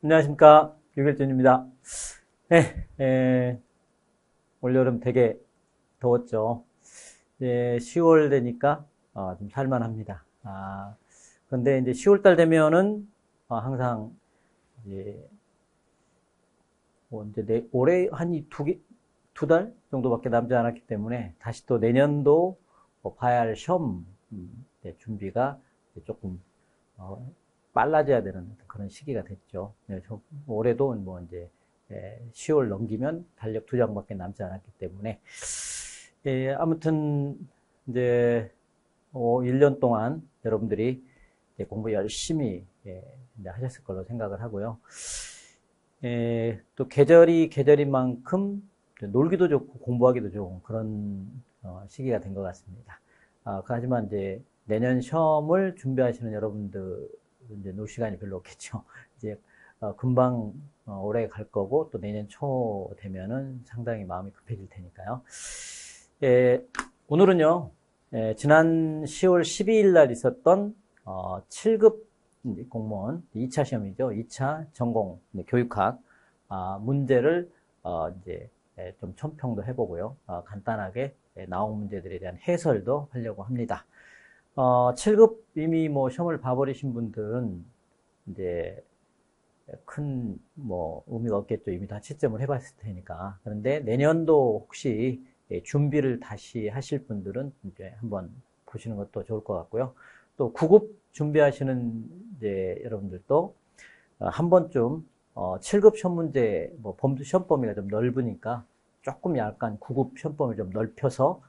안녕하십니까. 유결준입니다. 네, 올여름 되게 더웠죠. 이제 10월 되니까 좀 살만합니다. 그런데 이제 10월달 되면은 항상 이제 뭐 이제 올해 한 두 달 정도밖에 남지 않았기 때문에 다시 또 내년도 봐야 할 시험 준비가 조금 빨라져야 되는 그런 시기가 됐죠. 네, 올해도 뭐 이제 10월 넘기면 달력 2장밖에 남지 않았기 때문에 아무튼 이제 1년 동안 여러분들이 공부 열심히 이제 하셨을 걸로 생각을 하고요. 또 계절인 만큼 놀기도 좋고 공부하기도 좋은 그런 시기가 된 것 같습니다. 하지만 이제 내년 시험을 준비하시는 여러분들 이제 놀 시간이 별로 없겠죠. 이제 금방 올해 갈 거고 또 내년 초 되면은 상당히 마음이 급해질 테니까요. 오늘은요, 지난 10월 12일 날 있었던 7급 공무원 2차 시험이죠. 2차 전공 교육학 문제를 이제 좀 첨평도 해보고요. 간단하게 나온 문제들에 대한 해설도 하려고 합니다. 7급 이미 뭐 시험을 봐버리신 분들은 이제 큰 뭐 의미가 없겠죠. 이미 다 채점을 해봤을 테니까. 그런데 내년도 혹시 준비를 다시 하실 분들은 이제 한번 보시는 것도 좋을 것 같고요. 또 9급 준비하시는 이제 여러분들도 한 번쯤 7급 시험 문제 뭐 시험 범위가 좀 넓으니까 조금 약간 9급 시험 범위를 좀 넓혀서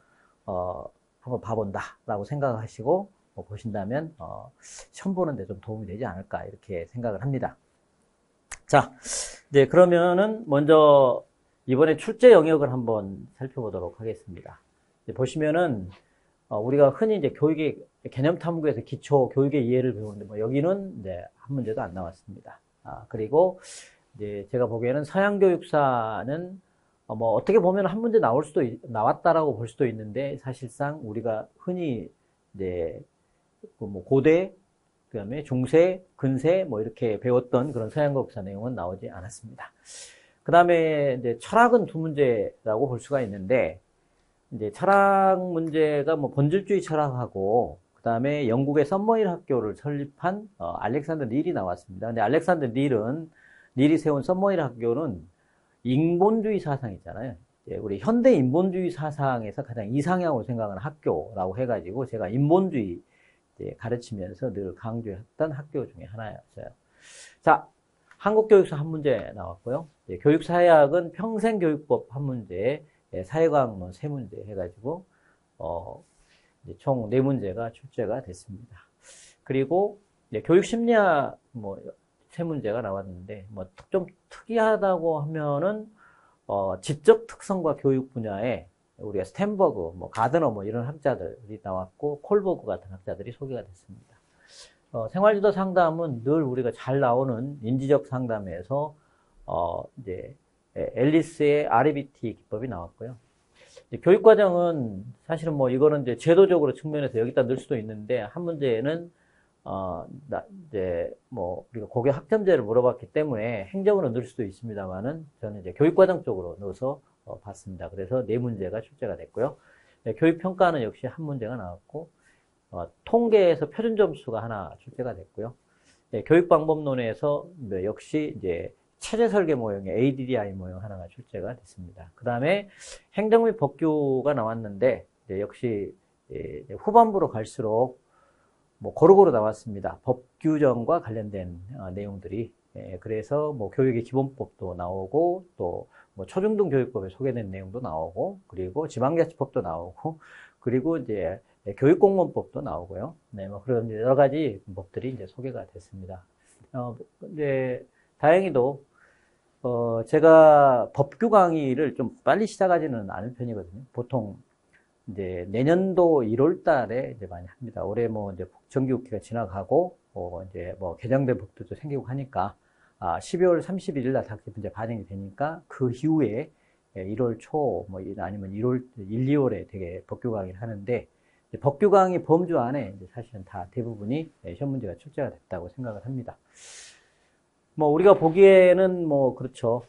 한번 봐본다라고 생각하시고 보신다면 시험 보는데 좀 도움이 되지 않을까 이렇게 생각을 합니다. 자, 이제 그러면은 먼저 이번에 출제 영역을 한번 살펴보도록 하겠습니다. 보시면은 우리가 흔히 이제 교육의 개념 탐구에서 기초 교육의 이해를 배우는데 뭐 여기는 이제 한 문제도 안 나왔습니다. 그리고 이제 제가 보기에는 서양 교육사는 뭐 어떻게 보면 한 문제 나왔다라고 볼 수도 있는데 사실상 우리가 흔히 이제 뭐 고대 그다음에 중세, 근세 뭐 이렇게 배웠던 그런 서양 교육사 내용은 나오지 않았습니다. 그다음에 이제 철학은 두 문제라고 볼 수가 있는데 이제 철학 문제가 뭐 본질주의 철학하고 그다음에 영국의 썸머힐 학교를 설립한 알렉산더 닐이 나왔습니다. 근데 알렉산더 닐이 세운 썸머힐 학교는 인본주의 사상 있잖아요. 우리 현대 인본주의 사상에서 가장 이상향으로 생각하는 학교라고 해가지고 제가 인본주의 가르치면서 늘 강조했던 학교 중에 하나였어요. 자, 한국교육사 한 문제 나왔고요. 교육사회학은 평생교육법 한 문제, 사회과학론 세 문제 해가지고 총 4문제가 출제가 됐습니다. 그리고 교육심리학 뭐 세 문제가 나왔는데 뭐 좀 특이하다고 하면은 지적 특성과 교육 분야에 우리가 스탠버그, 뭐 가드너 뭐 이런 학자들이 나왔고 콜버그 같은 학자들이 소개가 됐습니다. 생활지도 상담은 늘 우리가 잘 나오는 인지적 상담에서 이제 앨리스의 REBT 기법이 나왔고요. 교육과정은 사실은 뭐 이거는 이제 제도적으로 측면에서 여기다 넣을 수도 있는데 한 문제는 이제 뭐 우리가 고교 학점제를 물어봤기 때문에 행정으로 넣을 수도 있습니다만은 저는 이제 교육과정 쪽으로 넣어서 봤습니다. 그래서 4문제가 출제가 됐고요. 교육평가는 역시 한 문제가 나왔고 통계에서 표준 점수가 하나 출제가 됐고요. 교육방법론에서 역시 이제 체제 설계 모형의 ADDI 모형 하나가 출제가 됐습니다. 그 다음에 행정 및 법규가 나왔는데 역시 후반부로 갈수록 뭐 고루고루 나왔습니다. 법 규정과 관련된 내용들이 그래서 뭐 교육의 기본법도 나오고 또 뭐 초중등 교육법에 소개된 내용도 나오고 그리고 지방자치법도 나오고 그리고 이제 교육공무원법도 나오고요. 네, 뭐 그런 여러 가지 법들이 이제 소개가 됐습니다. 근데 다행히도 제가 법규 강의를 좀 빨리 시작하지는 않은 편이거든요. 보통 이제 내년도 1월 달에 이제 많이 합니다. 올해 뭐 이제 정기국회가 지나가고, 이제 뭐 개정된 법들도 생기고 하니까, 12월 31일 날 다 이제 반영이 되니까 그 이후에 1월 초, 뭐 아니면 1, 2월에 되게 법규 강의를 하는데, 법규 강의 범주 안에 이제 사실은 다 대부분이 시험 문제가 출제가 됐다고 생각을 합니다. 뭐 우리가 보기에는 뭐 그렇죠.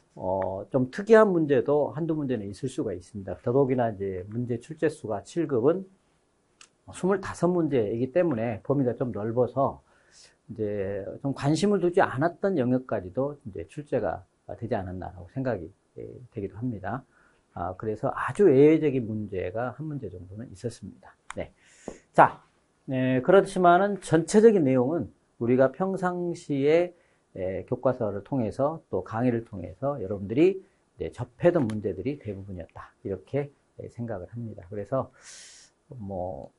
좀 특이한 문제도 한두 문제는 있을 수가 있습니다. 더더욱이나 이제 문제 출제 수가 7급은 25문제이기 때문에 범위가 좀 넓어서 이제 좀 관심을 두지 않았던 영역까지도 이제 출제가 되지 않았나라고 생각이 되기도 합니다. 그래서 아주 예외적인 문제가 한 문제 정도는 있었습니다. 네. 자, 그렇지만은 전체적인 내용은 우리가 평상시에 교과서를 통해서 또 강의를 통해서 여러분들이 접해던 문제들이 대부분이었다. 이렇게 생각을 합니다. 그래서 뭐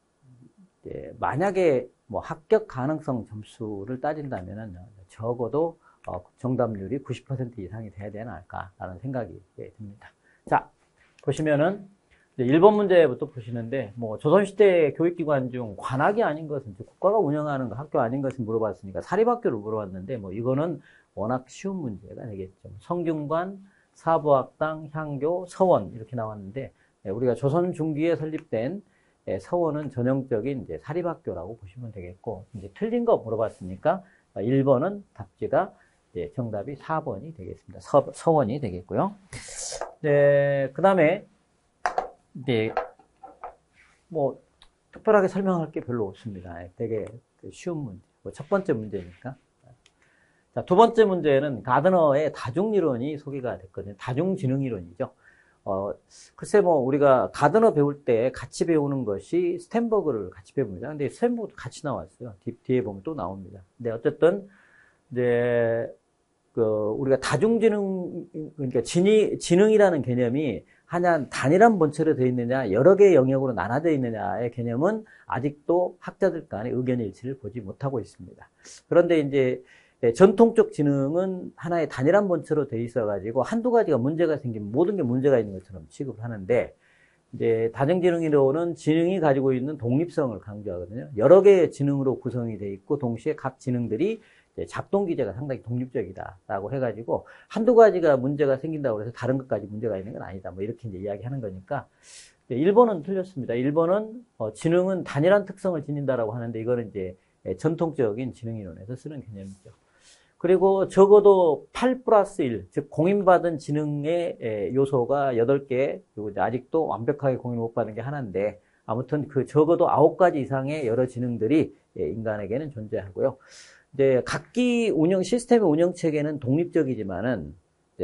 만약에 뭐 합격 가능성 점수를 따진다면은 적어도 정답률이 90% 이상이 돼야 되지 않을까라는 생각이 듭니다. 자, 보시면은 1번 문제부터 보시는데, 뭐 조선시대 교육기관 중 관학이 아닌 것은, 국가가 운영하는 거 학교 아닌 것을 물어봤으니까 사립학교를 물어봤는데, 뭐 이거는 워낙 쉬운 문제가 되겠죠. 성균관, 사부학당, 향교, 서원 이렇게 나왔는데, 우리가 조선 중기에 설립된 서원은 전형적인 이제 사립학교라고 보시면 되겠고, 이제 틀린 거 물어봤으니까 1번은 답지가 정답이 4번이 되겠습니다. 서원이 되겠고요. 네, 그 다음에 네, 뭐 특별하게 설명할 게 별로 없습니다. 되게 쉬운 문제. 첫 번째 문제니까. 자, 두 번째 문제는 가드너의 다중이론이 소개가 됐거든요. 다중지능이론이죠. 글쎄 뭐 우리가 가드너 배울 때 같이 배우는 것이 스탠버그를 같이 배웁니다. 근데 스탠버그도 같이 나왔어요. 뒤에 보면 또 나옵니다. 근데 어쨌든 이제 우리가 다중지능, 그러니까 지능이라는 개념이 하나 단일한 본체로 되어 있느냐, 여러 개의 영역으로 나눠져 있느냐의 개념은 아직도 학자들 간의 의견 일치를 보지 못하고 있습니다. 그런데 이제 전통적 지능은 하나의 단일한 본체로 되어 있어가지고 한두 가지가 문제가 생기면 모든 게 문제가 있는 것처럼 취급을 하는데, 이제 다중지능이론은 지능이 가지고 있는 독립성을 강조하거든요. 여러 개의 지능으로 구성이 되어 있고 동시에 각 지능들이 작동 기제가 상당히 독립적이다라고 해가지고 한두 가지가 문제가 생긴다고 해서 다른 것까지 문제가 있는 건 아니다. 뭐 이렇게 이제 이야기하는 거니까 1번은 틀렸습니다. 1번은 지능은 단일한 특성을 지닌다라고 하는데 이거는 이제 전통적인 지능이론에서 쓰는 개념이죠. 그리고 적어도 8 플러스 1, 즉 공인받은 지능의 요소가 8개, 그리고 아직도 완벽하게 공인을 못 받은 게 하나인데 아무튼 그 적어도 9가지 이상의 여러 지능들이 인간에게는 존재하고요. 이제 각기 시스템의 운영 체계는 독립적이지만은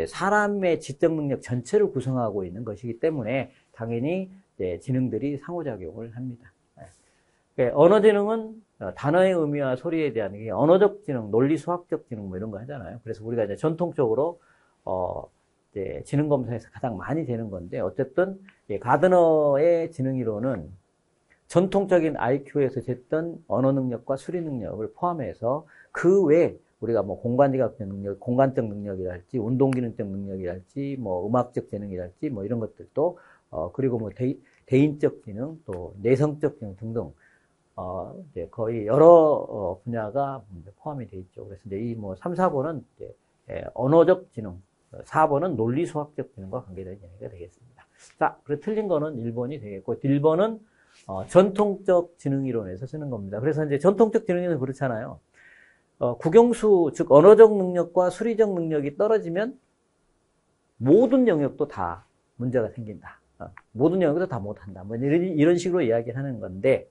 사람의 지적 능력 전체를 구성하고 있는 것이기 때문에 당연히 지능들이 상호작용을 합니다. 언어 지능은 단어의 의미와 소리에 대한 언어적 지능, 논리 수학적 지능 뭐 이런 거 하잖아요. 그래서 우리가 이제 전통적으로 이제 지능 검사에서 가장 많이 되는 건데 어쨌든 가드너의 지능 이론은 전통적인 IQ에서 쟀던 언어 능력과 수리 능력을 포함해서 그 외에 우리가 뭐 공간지각적 능력, 공간적 능력이랄지, 운동기능적 능력이랄지, 뭐 음악적 재능이랄지, 뭐 이런 것들도, 그리고 뭐 대인적 지능, 또 내성적 지능 등등, 이제 거의 여러 분야가 포함이 되어 있죠. 그래서 이제 이 뭐 3, 4번은 이제 언어적 지능, 4번은 논리 수학적 지능과 관계된 이야기가 되겠습니다. 자, 그래서 틀린 거는 1번이 되겠고, 1번은 전통적 지능이론에서 쓰는 겁니다. 그래서 이제 전통적 지능이론은 그렇잖아요. 국영수, 즉 언어적 능력과 수리적 능력이 떨어지면 모든 영역도 다 문제가 생긴다. 모든 영역도 다 못한다. 뭐 이런 식으로 이야기하는 건데,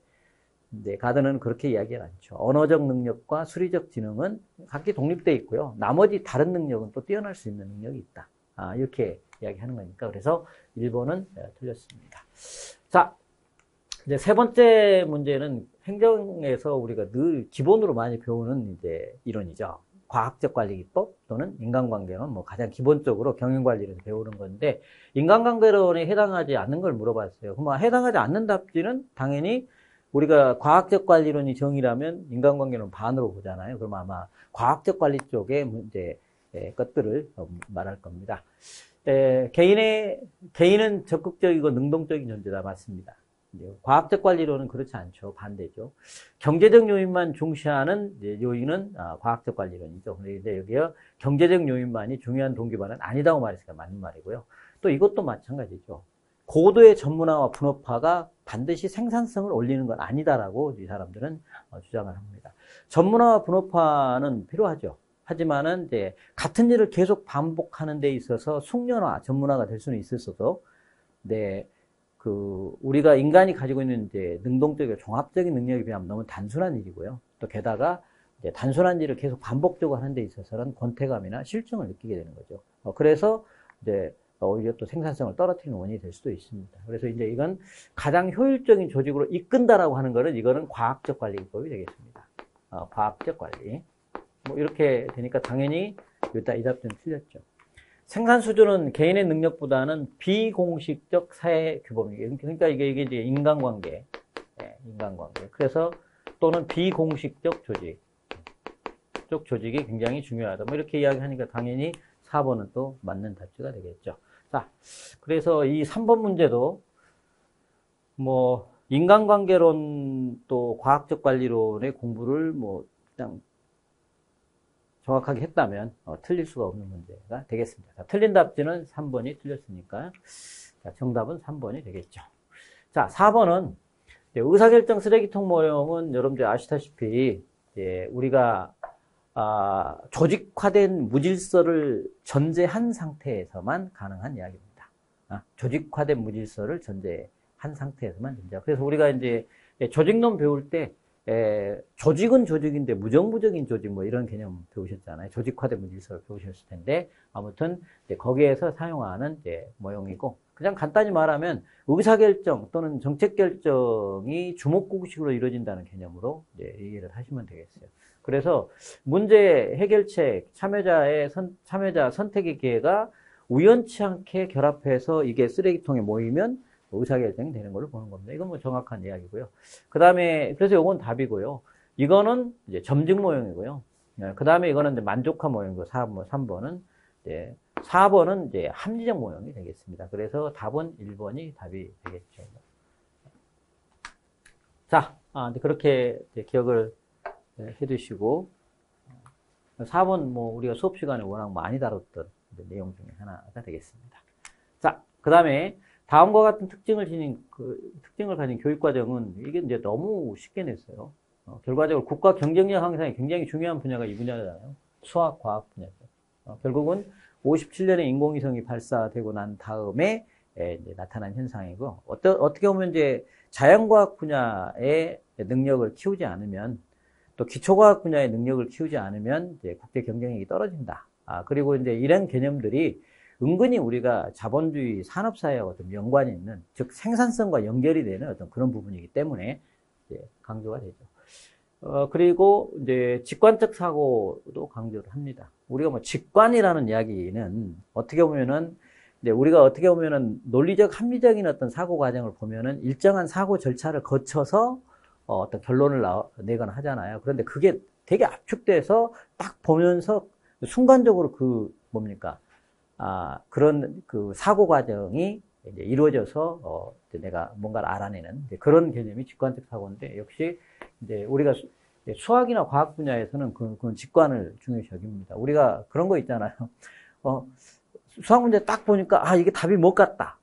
이제 가드는 그렇게 이야기를 않죠. 언어적 능력과 수리적 지능은 각기 독립되어 있고요. 나머지 다른 능력은 또 뛰어날 수 있는 능력이 있다. 이렇게 이야기하는 거니까. 그래서 1번은 틀렸습니다. 자, 이제 세 번째 문제는 행정에서 우리가 늘 기본으로 많이 배우는 이제 이론이죠. 과학적 관리 기법 또는 인간관계론, 뭐 가장 기본적으로 경영관리를 배우는 건데, 인간관계론에 해당하지 않는 걸 물어봤어요. 그럼 해당하지 않는 답지는 당연히 우리가 과학적 관리론이 정의라면 인간관계론 반으로 보잖아요. 그럼 아마 과학적 관리 쪽의 문제 것들을 말할 겁니다. 개인은 적극적이고 능동적인 존재다. 맞습니다. 과학적 관리론은 그렇지 않죠. 반대죠. 경제적 요인만 중시하는 요인은 과학적 관리론이죠. 근데 이제 여기에 경제적 요인만이 중요한 동기반은 아니다고 말했으니까 맞는 말이고요. 또 이것도 마찬가지죠. 고도의 전문화와 분업화가 반드시 생산성을 올리는 건 아니다라고 이 사람들은 주장을 합니다. 전문화와 분업화는 필요하죠. 하지만은 이제 같은 일을 계속 반복하는 데 있어서 숙련화, 전문화가 될 수는 있었어도, 네, 우리가 인간이 가지고 있는 이제 능동적이고 종합적인 능력에 비하면 너무 단순한 일이고요. 또 게다가 이제 단순한 일을 계속 반복적으로 하는 데 있어서는 권태감이나 실증을 느끼게 되는 거죠. 그래서 이제 오히려 또 생산성을 떨어뜨리는 원인이 될 수도 있습니다. 그래서 이제 이건 가장 효율적인 조직으로 이끈다라고 하는 거는 이거는 과학적 관리 기법이 되겠습니다. 과학적 관리. 뭐 이렇게 되니까 당연히 이 답변 틀렸죠. 생산 수준은 개인의 능력보다는 비공식적 사회 규범이에요. 그러니까 이게 이제 인간관계. 네, 인간관계. 그래서 또는 비공식적 조직. 쪽 조직이 굉장히 중요하다. 뭐 이렇게 이야기하니까 당연히 4번은 또 맞는 답지가 되겠죠. 자, 그래서 이 3번 문제도 뭐 인간관계론 또 과학적 관리론의 공부를 뭐 그냥 정확하게 했다면 틀릴 수가 없는 문제가 되겠습니다. 자, 틀린 답지는 3번이 틀렸으니까 자, 정답은 3번이 되겠죠. 자, 4번은 의사결정 쓰레기통 모형은 여러분들 아시다시피 우리가 조직화된 무질서를 전제한 상태에서만 가능한 이야기입니다. 조직화된 무질서를 전제한 상태에서만 존재하고. 그래서 우리가 이제 조직론 배울 때 조직은 조직인데 무정부적인 조직 뭐 이런 개념 배우셨잖아요. 조직화된 무질서를 배우셨을 텐데 아무튼 거기에서 사용하는 모형이고, 그냥 간단히 말하면 의사결정 또는 정책결정이 주목구구식으로 이루어진다는 개념으로 이해를 하시면 되겠어요. 그래서 문제 해결책, 참여자 선택의 기회가 우연치 않게 결합해서 이게 쓰레기통에 모이면 의사결정이 되는 걸로 보는 겁니다. 이건 뭐 정확한 이야기고요. 그 다음에, 그래서 이건 답이고요. 이거는 이제 점증 모형이고요. 그 다음에 이거는 이제 만족화 모형이고, 3번은, 4번은 이제 합리적 모형이 되겠습니다. 그래서 답은 1번이 답이 되겠죠. 자, 이제 그렇게 이제 기억을 해두시고, 4번 뭐 우리가 수업 시간에 워낙 많이 다뤘던 내용 중에 하나가 되겠습니다. 자, 그 다음에 다음과 같은 특징을 가진 교육과정은 이게 이제 너무 쉽게 냈어요. 결과적으로 국가 경쟁력 향상에 굉장히 중요한 분야가 이 분야잖아요. 수학, 과학 분야죠. 결국은 57년에 인공위성이 발사되고 난 다음에 이제 나타난 현상이고, 어떻게 보면 이제 자연과학 분야의 능력을 키우지 않으면, 또 기초과학 분야의 능력을 키우지 않으면 이제 국제 경쟁력이 떨어진다. 그리고 이제 이런 개념들이 은근히 우리가 자본주의 산업사회와 좀 연관이 있는, 즉 생산성과 연결이 되는 어떤 그런 부분이기 때문에 이제 강조가 되죠. 그리고 이제 직관적 사고도 강조를 합니다. 우리가 뭐 직관이라는 이야기는 어떻게 보면은 우리가 어떻게 보면은 논리적 합리적인 어떤 사고 과정을 보면은 일정한 사고 절차를 거쳐서 어떤 결론을 내거나 하잖아요. 그런데 그게 되게 압축돼서 딱 보면서 순간적으로 그런 사고 과정이 이제 이루어져서 내가 뭔가를 알아내는 그런 개념이 직관적 사고인데, 역시 이제 우리가 수학이나 과학 분야에서는 그런 직관을 중요시 여깁니다. 우리가 그런 거 있잖아요. 수학 문제 딱 보니까 이게 답이 못 같다.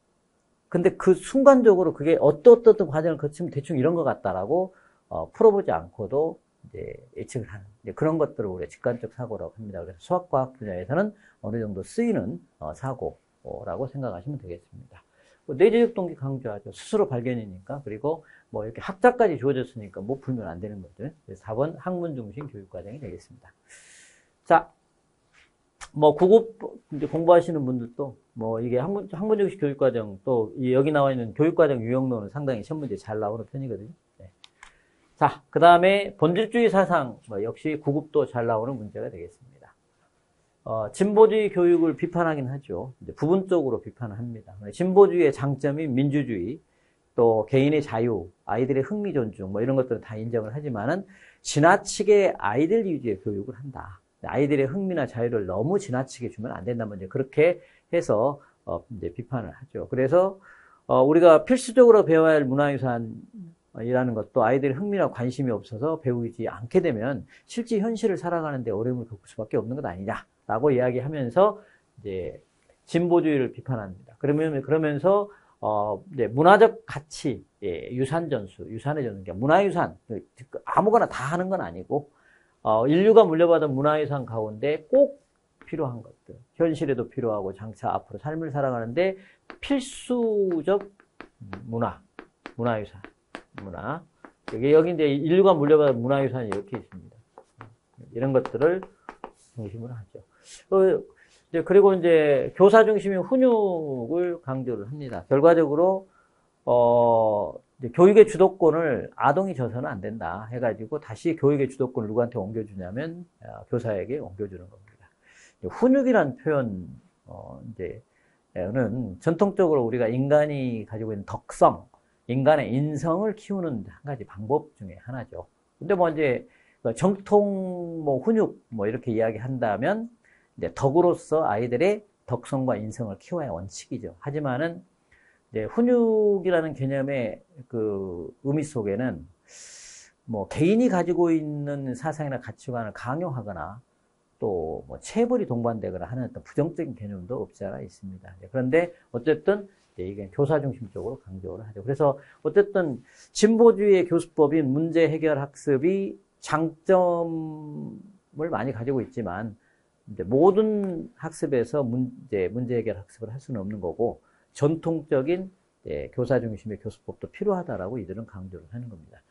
근데 그 순간적으로 그게 어떤 과정을 거치면 대충 이런 것 같다라고 풀어보지 않고도 이제 예측을 하는 그런 것들을 우리가 직관적 사고라고 합니다. 그래서 수학과학 분야에서는 어느 정도 쓰이는 사고라고 생각하시면 되겠습니다. 뇌지적 동기 강조하죠. 스스로 발견이니까. 그리고 뭐 이렇게 학자까지 주어졌으니까 뭐 풀면 안 되는 것들. 그래서 4번 학문 중심 교육과정이 되겠습니다. 자, 뭐 9급 이제 공부하시는 분들도 뭐 이게 학문 중심 교육과정, 또 여기 나와 있는 교육과정 유형론은 상당히 시험 문제 잘 나오는 편이거든요. 네. 자, 그 다음에 본질주의 사상, 역시 9급도 잘 나오는 문제가 되겠습니다. 진보주의 교육을 비판하긴 하죠. 이제 부분적으로 비판을 합니다. 진보주의의 장점이 민주주의, 또 개인의 자유, 아이들의 흥미 존중, 뭐 이런 것들은 다 인정을 하지만은 지나치게 아이들 위주의 교육을 한다. 아이들의 흥미나 자유를 너무 지나치게 주면 안 된다. 이제 그렇게 해서 이제 비판을 하죠. 그래서 우리가 필수적으로 배워야 할 문화유산이라는 것도 아이들의 흥미나 관심이 없어서 배우지 않게 되면 실제 현실을 살아가는데 어려움을 겪을 수밖에 없는 것 아니냐라고 이야기하면서 이제 진보주의를 비판합니다. 그러면서 이제 문화적 가치, 유산의 전수, 그러니까 문화유산, 아무거나 다 하는 건 아니고, 인류가 물려받은 문화유산 가운데 꼭 필요한 것들, 현실에도 필요하고 장차 앞으로 삶을 살아가는데 필수적 문화유산, 여기 이제 인류가 물려받은 문화유산이 이렇게 있습니다. 이런 것들을 중심으로 하죠. 그리고 이제 교사 중심의 훈육을 강조를 합니다. 결과적으로, 이제 교육의 주도권을 아동이 져서는 안 된다 해가지고 다시 교육의 주도권을 누구한테 옮겨주냐면, 교사에게 옮겨주는 겁니다. 훈육이란 표현, 는 전통적으로 우리가 인간이 가지고 있는 덕성, 인간의 인성을 키우는 한 가지 방법 중에 하나죠. 근데 이제 정통 훈육 이렇게 이야기한다면 이제 덕으로서 아이들의 덕성과 인성을 키워야 원칙이죠. 하지만은 이제 훈육이라는 개념의 그 의미 속에는 개인이 가지고 있는 사상이나 가치관을 강요하거나 또 체벌이 동반되거나 하는 어떤 부정적인 개념도 없지 않아 있습니다. 그런데 어쨌든 이게 교사 중심적으로 강조를 하죠. 그래서 어쨌든 진보주의의 교수법인 문제 해결 학습이 장점을 많이 가지고 있지만 이제 모든 학습에서 문제 해결 학습을 할 수는 없는 거고 전통적인 교사 중심의 교수법도 필요하다라고 이들은 강조를 하는 겁니다.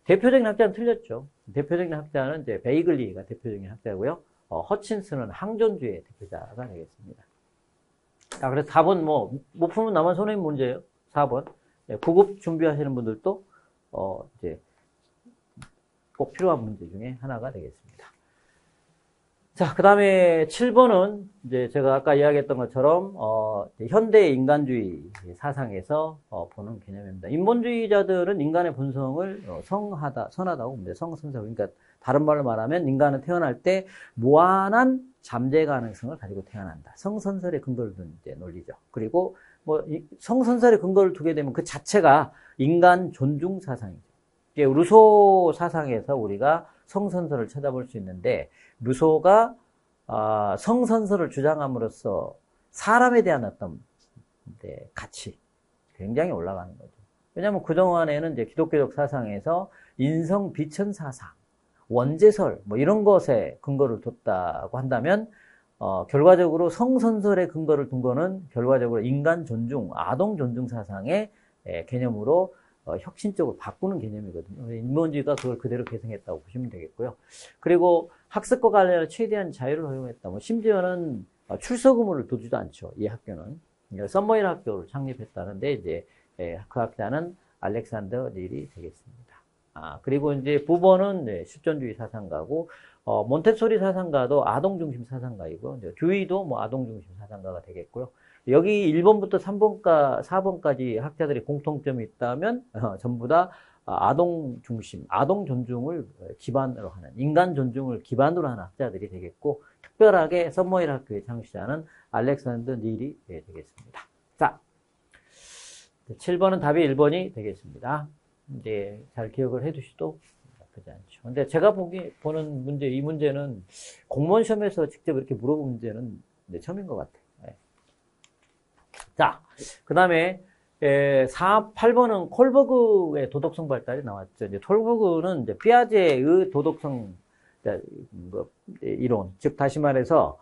대표적인 학자는 틀렸죠. 대표적인 학자는 이제 베이글리가 대표적인 학자고요. 허친슨은 항존주의 대표자가 되겠습니다. 자, 그래서 4번 못 풀면 나만 손해인 문제예요. 4번. 9급 준비하시는 분들도 이제 꼭 필요한 문제 중에 하나가 되겠습니다. 자, 그 다음에 7번은 이제 제가 아까 이야기했던 것처럼 현대 인간주의 사상에서 보는 개념입니다. 인본주의자들은 인간의 본성을 선하다고 봅니다. 성선설. 그러니까 다른 말로 말하면 인간은 태어날 때 무한한 잠재 가능성을 가지고 태어난다. 성선설의 근거를 둔 이제 논리죠. 그리고 성선설의 근거를 두게 되면 그 자체가 인간 존중 사상이죠. 이게 루소 사상에서 우리가 성선설을 찾아볼 수 있는데 루소가 성선설을 주장함으로써 사람에 대한 어떤 가치 굉장히 올라가는 거죠. 왜냐하면 그동안에는 이제 기독교적 사상에서 인성 비천 사상, 원죄설 이런 것에 근거를 뒀다고 한다면 결과적으로 성선설의 근거를 둔 거는 결과적으로 인간 존중, 아동 존중 사상의 개념으로 혁신적으로 바꾸는 개념이거든요. 인본주의가 그걸 그대로 계승했다고 보시면 되겠고요. 그리고 학습과 관련해서 최대한 자유를 허용했다. 심지어는 출석 의무를 두지도 않죠. 이 학교는. 썸머힐 학교를 창립했다는데 이제 그 학자는 알렉산더 닐이 되겠습니다. 그리고 이제 9번은 실존주의 사상가고 몬테소리 사상가도 아동 중심 사상가이고 듀이도 아동 중심 사상가가 되겠고요. 여기 1번부터 4번까지 학자들이 공통점이 있다면 전부 다 아동 중심, 아동 존중을 기반으로 하는, 인간 존중을 기반으로 하는 학자들이 되겠고 특별하게 썸머힐 학교의 창시자는 알렉산더 닐이 되겠습니다. 자, 7번은 답이 1번이 되겠습니다. 이제 잘 기억을 해두시도 나쁘지 않죠. 근데 제가 보는 문제, 이 문제는 공무원 시험에서 직접 이렇게 물어본 문제는 처음인 것 같아요. 자, 그 다음에 8번은 콜버그의 도덕성 발달이 나왔죠. 이제 콜버그는 이제 피아제의 도덕성 이론, 즉 다시 말해서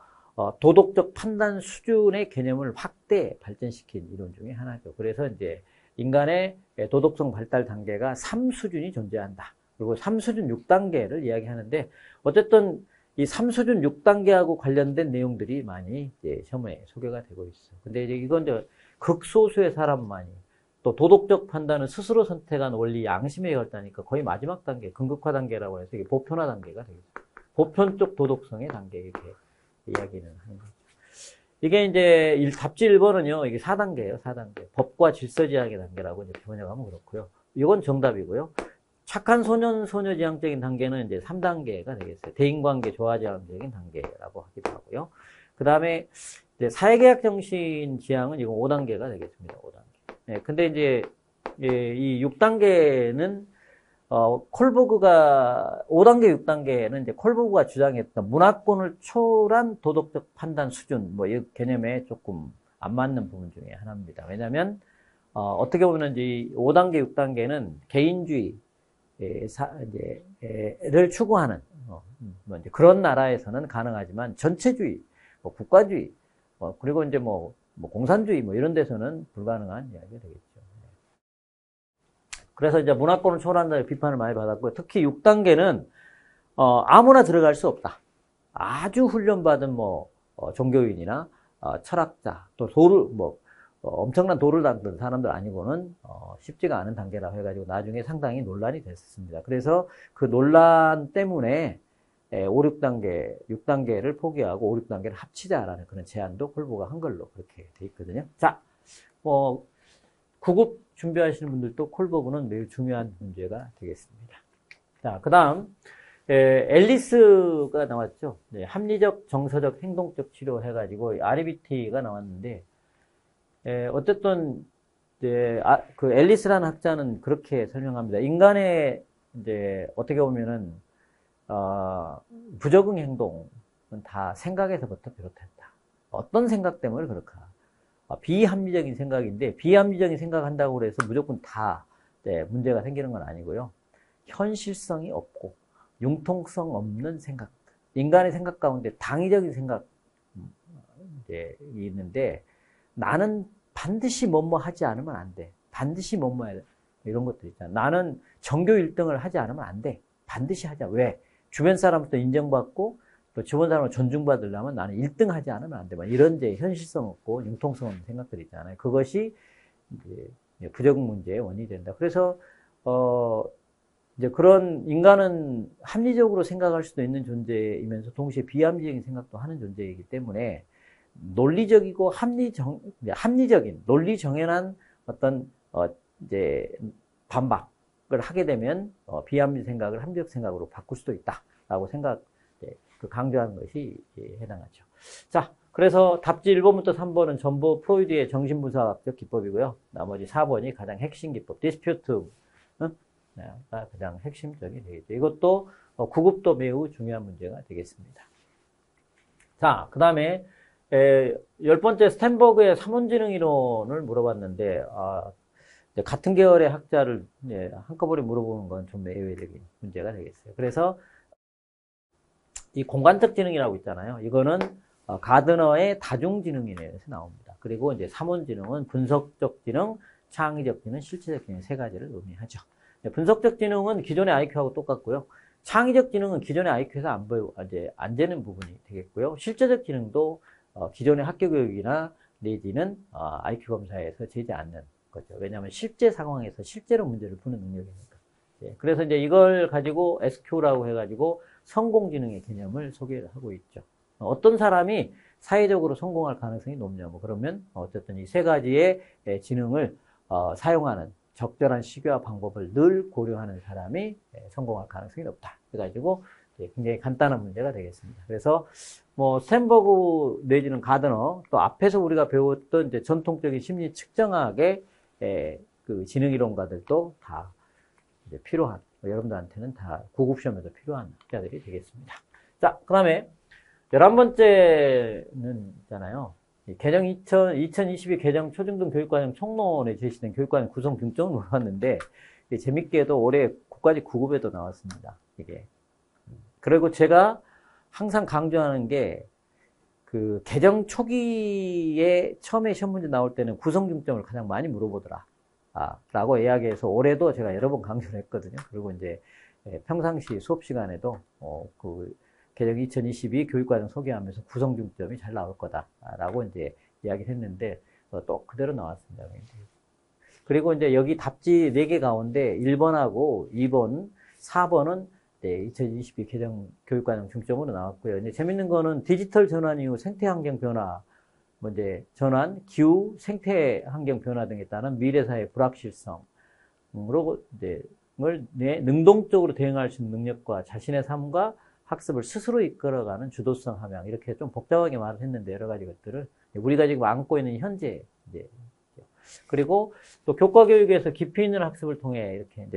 도덕적 판단 수준의 개념을 확대 발전시킨 이론 중에 하나죠. 그래서 이제 인간의 도덕성 발달 단계가 3수준이 존재한다. 그리고 3수준 6단계를 이야기하는데 어쨌든 이 3수준 6단계하고 관련된 내용들이 많이 이제 시험에 소개가 되고 있어. 근데 이제 이건 이제 극소수의 사람만이 또 도덕적 판단은 스스로 선택한 원리 양심의 결단이니까 거의 마지막 단계, 근극화 단계라고 해서 이게 보편화 단계가 되겠죠. 보편적 도덕성의 단계 이렇게 이야기는 하는 거죠. 이게 이제 답지 1번은요, 이게 4단계예요, 4단계. 법과 질서 지향의 단계라고 이제 번역하면 그렇고요. 이건 정답이고요. 착한 소년, 소녀 지향적인 단계는 이제 3단계가 되겠어요. 대인관계 조화 지향적인 단계라고 하기도 하고요. 그 다음에 이제 사회계약 정신 지향은 이건 5단계가 되겠습니다. 5단계. 네, 근데 이제 이 6단계는 콜버그가 5단계, 6단계는 이제 콜버그가 주장했던 문화권을 초월한 도덕적 판단 수준 이 개념에 조금 안 맞는 부분 중에 하나입니다. 왜냐하면 어떻게 보면 이 5단계, 6단계는 개인주의 를 추구하는 뭐 이제 그런 나라에서는 가능하지만 전체주의, 뭐 국가주의, 그리고 이제 뭐 공산주의 뭐 이런 데서는 불가능한 이야기가 되겠죠. 그래서 이제 문화권을 초월한다는 비판을 많이 받았고요. 특히 6단계는 아무나 들어갈 수 없다. 아주 훈련받은 종교인이나 철학자, 또 엄청난 도를 닦는 사람들 아니고는 쉽지가 않은 단계라고 해가지고 나중에 상당히 논란이 됐습니다. 그래서 그 논란 때문에 5, 6단계, 6단계를 포기하고 5, 6단계를 합치자라는 그런 제안도 콜보가 한 걸로 그렇게 돼 있거든요. 자, 9급 준비하시는 분들도 콜보는 매우 중요한 문제가 되겠습니다. 자, 그 다음, 앨리스가 나왔죠. 네, 합리적, 정서적, 행동적 치료 해가지고 RBT가 나왔는데, 어쨌든, 그 앨리스라는 학자는 그렇게 설명합니다. 인간의, 어떻게 보면은, 부적응 행동은 다 생각에서부터 비롯했다. 어떤 생각 때문에 그럴까? 비합리적인 생각인데, 비합리적인 생각한다고 해서 무조건 다, 문제가 생기는 건 아니고요. 현실성이 없고, 융통성 없는 생각. 인간의 생각 가운데 당위적인 생각이 있는데, 나는 반드시 뭐뭐 하지 않으면 안 돼. 반드시 뭐뭐 해야 돼. 이런 것들 있잖아. 나는 전교 1등을 하지 않으면 안 돼. 반드시 하자. 왜? 주변 사람부터 인정받고 또 주변 사람을 존중받으려면 나는 1등 하지 않으면 안 돼. 이런 현실성 없고 융통성 없는 생각들이 있잖아요. 그것이 이제 부적응 문제의 원인이 된다. 그래서 이제 그런 인간은 합리적으로 생각할 수도 있는 존재이면서 동시에 비합리적인 생각도 하는 존재이기 때문에 논리적이고 합리적인 논리 정연한 어떤 이제 반박을 하게 되면 비합리 생각을 합리적 생각으로 바꿀 수도 있다라고 강조하는 것이 해당하죠. 자, 그래서 답지 1번부터 3번은 전부 프로이드의 정신분석학적 기법이고요. 나머지 4번이 가장 핵심 기법, 디스퓨트가 가장 핵심적이 되겠죠. 이것도 9급도 매우 중요한 문제가 되겠습니다. 자, 그 다음에 10번째 스탠버그의 삼원지능 이론을 물어봤는데 같은 계열의 학자를 한꺼번에 물어보는 건 좀 예외적인 문제가 되겠어요. 그래서 이 공간적 지능이라고 있잖아요. 이거는 가드너의 다중지능이론에서 나옵니다. 그리고 이제 삼원지능은 분석적 지능, 창의적 지능, 실체적 지능 세 가지를 의미하죠. 분석적 지능은 기존의 IQ하고 똑같고요. 창의적 지능은 기존의 IQ에서 안 되는 부분이 되겠고요. 실제적 지능도 기존의 학교 교육이나 내지는 IQ 검사에서 되지 않는 거죠. 왜냐하면 실제 상황에서 실제로 문제를 푸는 능력이니까. 그래서 이제 이걸 가지고 SQ라고 해가지고 성공지능의 개념을 소개하고 있죠. 어떤 사람이 사회적으로 성공할 가능성이 높냐고 그러면 어쨌든 이 세 가지의 지능을 사용하는 적절한 시기와 방법을 늘 고려하는 사람이 성공할 가능성이 높다. 그래가지고 굉장히 간단한 문제가 되겠습니다. 그래서 스탠버그 내지는 가드너 또 앞에서 우리가 배웠던 이제 전통적인 심리 측정학의 그 지능 이론가들도 다 이제 필요한 여러분들한테는 다 9급 시험에서 필요한 학자들이 되겠습니다. 자, 그 다음에 11번째는 있잖아요. 개정 2022 개정 초중등 교육과정 총론에 제시된 교육과정 구성 중점을 물어봤는데 재밌게도 올해 국가직 9급에도 나왔습니다. 이게. 그리고 제가 항상 강조하는 게 그 개정 초기에 처음에 시험 문제 나올 때는 구성 중점을 가장 많이 물어보더라. 라고 이야기해서 올해도 제가 여러 번 강조를 했거든요. 그리고 이제 평상시 수업 시간에도 그 개정 2022 교육과정 소개하면서 구성 중점이 잘 나올 거다라고 이제 이야기를 했는데 또 그대로 나왔습니다. 그리고 이제 여기 답지 4개 가운데 1번하고 2번, 4번은 2022 개정 교육과정 중점으로 나왔고요. 이제 재밌는 거는 디지털 전환 이후 생태 환경 변화, 전환, 기후, 생태 환경 변화 등에 따른 미래사회 불확실성으로 능동적으로 대응할 수 있는 능력과 자신의 삶과 학습을 스스로 이끌어가는 주도성 함양 이렇게 좀 복잡하게 말을 했는데 여러 가지 것들을 우리가 지금 안고 있는 현재 그리고 또 교과 교육에서 깊이 있는 학습을 통해 이렇게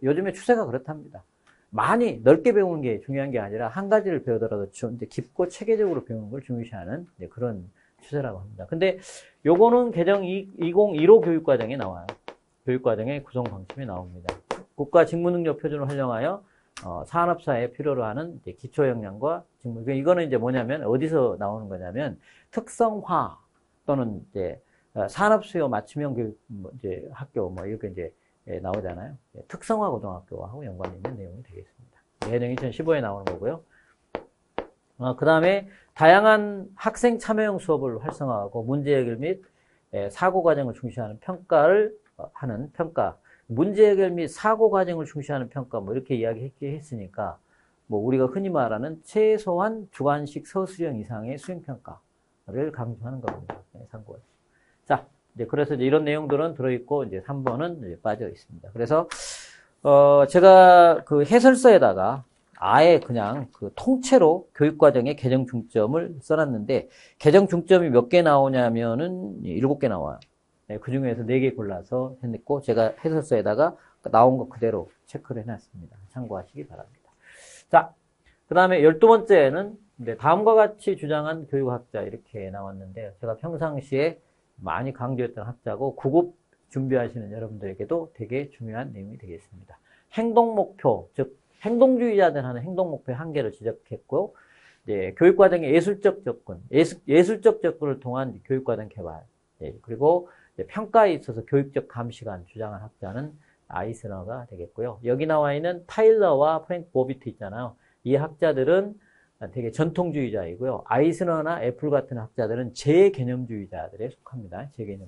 요즘에 추세가 그렇답니다. 많이 넓게 배우는 게 중요한 게 아니라 한 가지를 배우더라도 좀 깊고 체계적으로 배우는 걸 중요시하는 그런 추세라고 합니다. 근데 요거는 개정 2015 교육과정에 나와요. 교육과정의 구성 방침이 나옵니다. 국가 직무능력 표준을 활용하여 산업사에 필요로 하는 이제 기초 역량과 직무. 이거는 이제 뭐냐면 어디서 나오는 거냐면 특성화 또는 이제 산업 수요 맞춤형 교육 이제 학교 뭐 이렇게 이제 나오잖아요. 특성화 고등학교하고 연관이 있는 내용이 되겠습니다. 예능 2015에 나오는 거고요. 그 다음에 다양한 학생 참여형 수업을 활성화하고 문제 해결 및 사고 과정을 중시하는 평가를 하는 평가. 문제 해결 및 사고 과정을 중시하는 평가 뭐 이렇게 이야기했으니까 뭐 우리가 흔히 말하는 최소한 주관식 서술형 이상의 수행 평가를 강조하는 겁니다. 참고해. 자, 이제 그래서 이제 이런 내용들은 들어있고 이제 3번은 이제 빠져 있습니다. 그래서 제가 그 해설서에다가 아예 그냥 그 통째로 교육과정의 개정 중점을 써놨는데 개정 중점이 몇 개 나오냐면은 7개 나와요. 네, 그 중에서 4개 골라서 해냈고 제가 해설서에다가 나온 거 그대로 체크를 해놨습니다. 참고하시기 바랍니다. 자, 그 다음에 12번째는 다음과 같이 주장한 교육학자 이렇게 나왔는데 제가 평상시에 많이 강조했던 학자고 9급 준비하시는 여러분들에게도 되게 중요한 내용이 되겠습니다. 행동목표, 즉 행동주의자들 하는 행동목표의 한계를 지적했고 교육과정의 예술적 접근, 예술적 접근을 통한 교육과정 개발, 그리고 평가에 있어서 교육적 감시관 주장한 학자는 아이스너가 되겠고요. 여기 나와 있는 타일러와 프랭크 보비트 있잖아요. 이 학자들은 되게 전통주의자이고요. 아이스너나 애플 같은 학자들은 재개념주의자들에 속합니다. 재개념.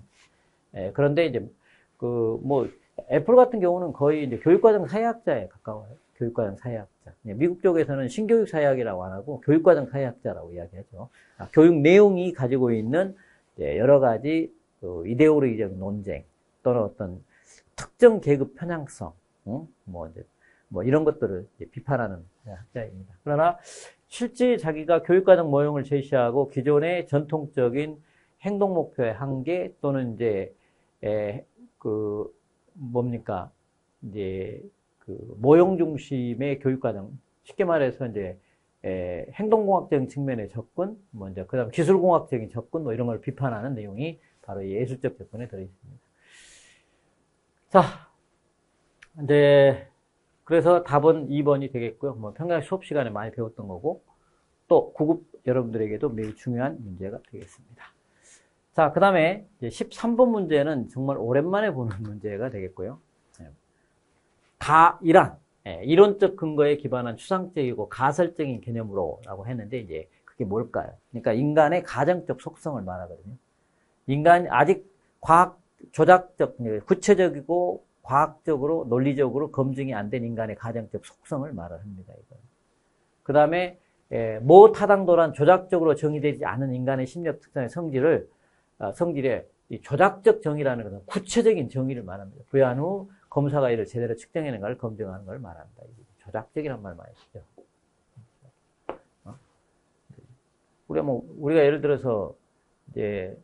그런데 이제 애플 같은 경우는 거의 이제 교육과정 사회학자에 가까워요. 교육과정 사회학자. 미국 쪽에서는 신교육 사회학이라고 안 하고 교육과정 사회학자라고 이야기하죠. 교육 내용이 가지고 있는 여러 가지 이데올로기적 논쟁 또는 어떤 특정 계급 편향성, 뭐 이런 것들을 비판하는 학자입니다. 그러나 실제 자기가 교육과정 모형을 제시하고 기존의 전통적인 행동 목표의 한계 또는 이제 모형 중심의 교육과정, 쉽게 말해서 이제 행동공학적인 측면의 접근, 그다음 기술공학적인 접근, 뭐 이런 걸 비판하는 내용이 바로 이 예술적 접근에 들어있습니다. 자, 그래서 답은 2번이 되겠고요. 평균 수업 시간에 많이 배웠던 거고, 또 9급 여러분들에게도 매우 중요한 문제가 되겠습니다. 자, 그 다음에 13번 문제는 정말 오랜만에 보는 문제가 되겠고요. 이론적 근거에 기반한 추상적이고 가설적인 개념으로 라고 했는데, 이제 그게 뭘까요? 그러니까 인간의 가정적 속성을 말하거든요. 인간이 아직 구체적이고 과학적으로, 논리적으로 검증이 안 된 인간의 가정적 속성을 말을 합니다. 그 다음에, 타당도란 조작적으로 정의되지 않은 인간의 심리적 특성의 성질에 이 조작적 정의라는 것은 구체적인 정의를 말합니다. 부여한 후 검사가 이를 제대로 측정해낸 걸 검증하는 걸 말합니다. 조작적이란 말 많이 쓰죠. 우리가 예를 들어서 이제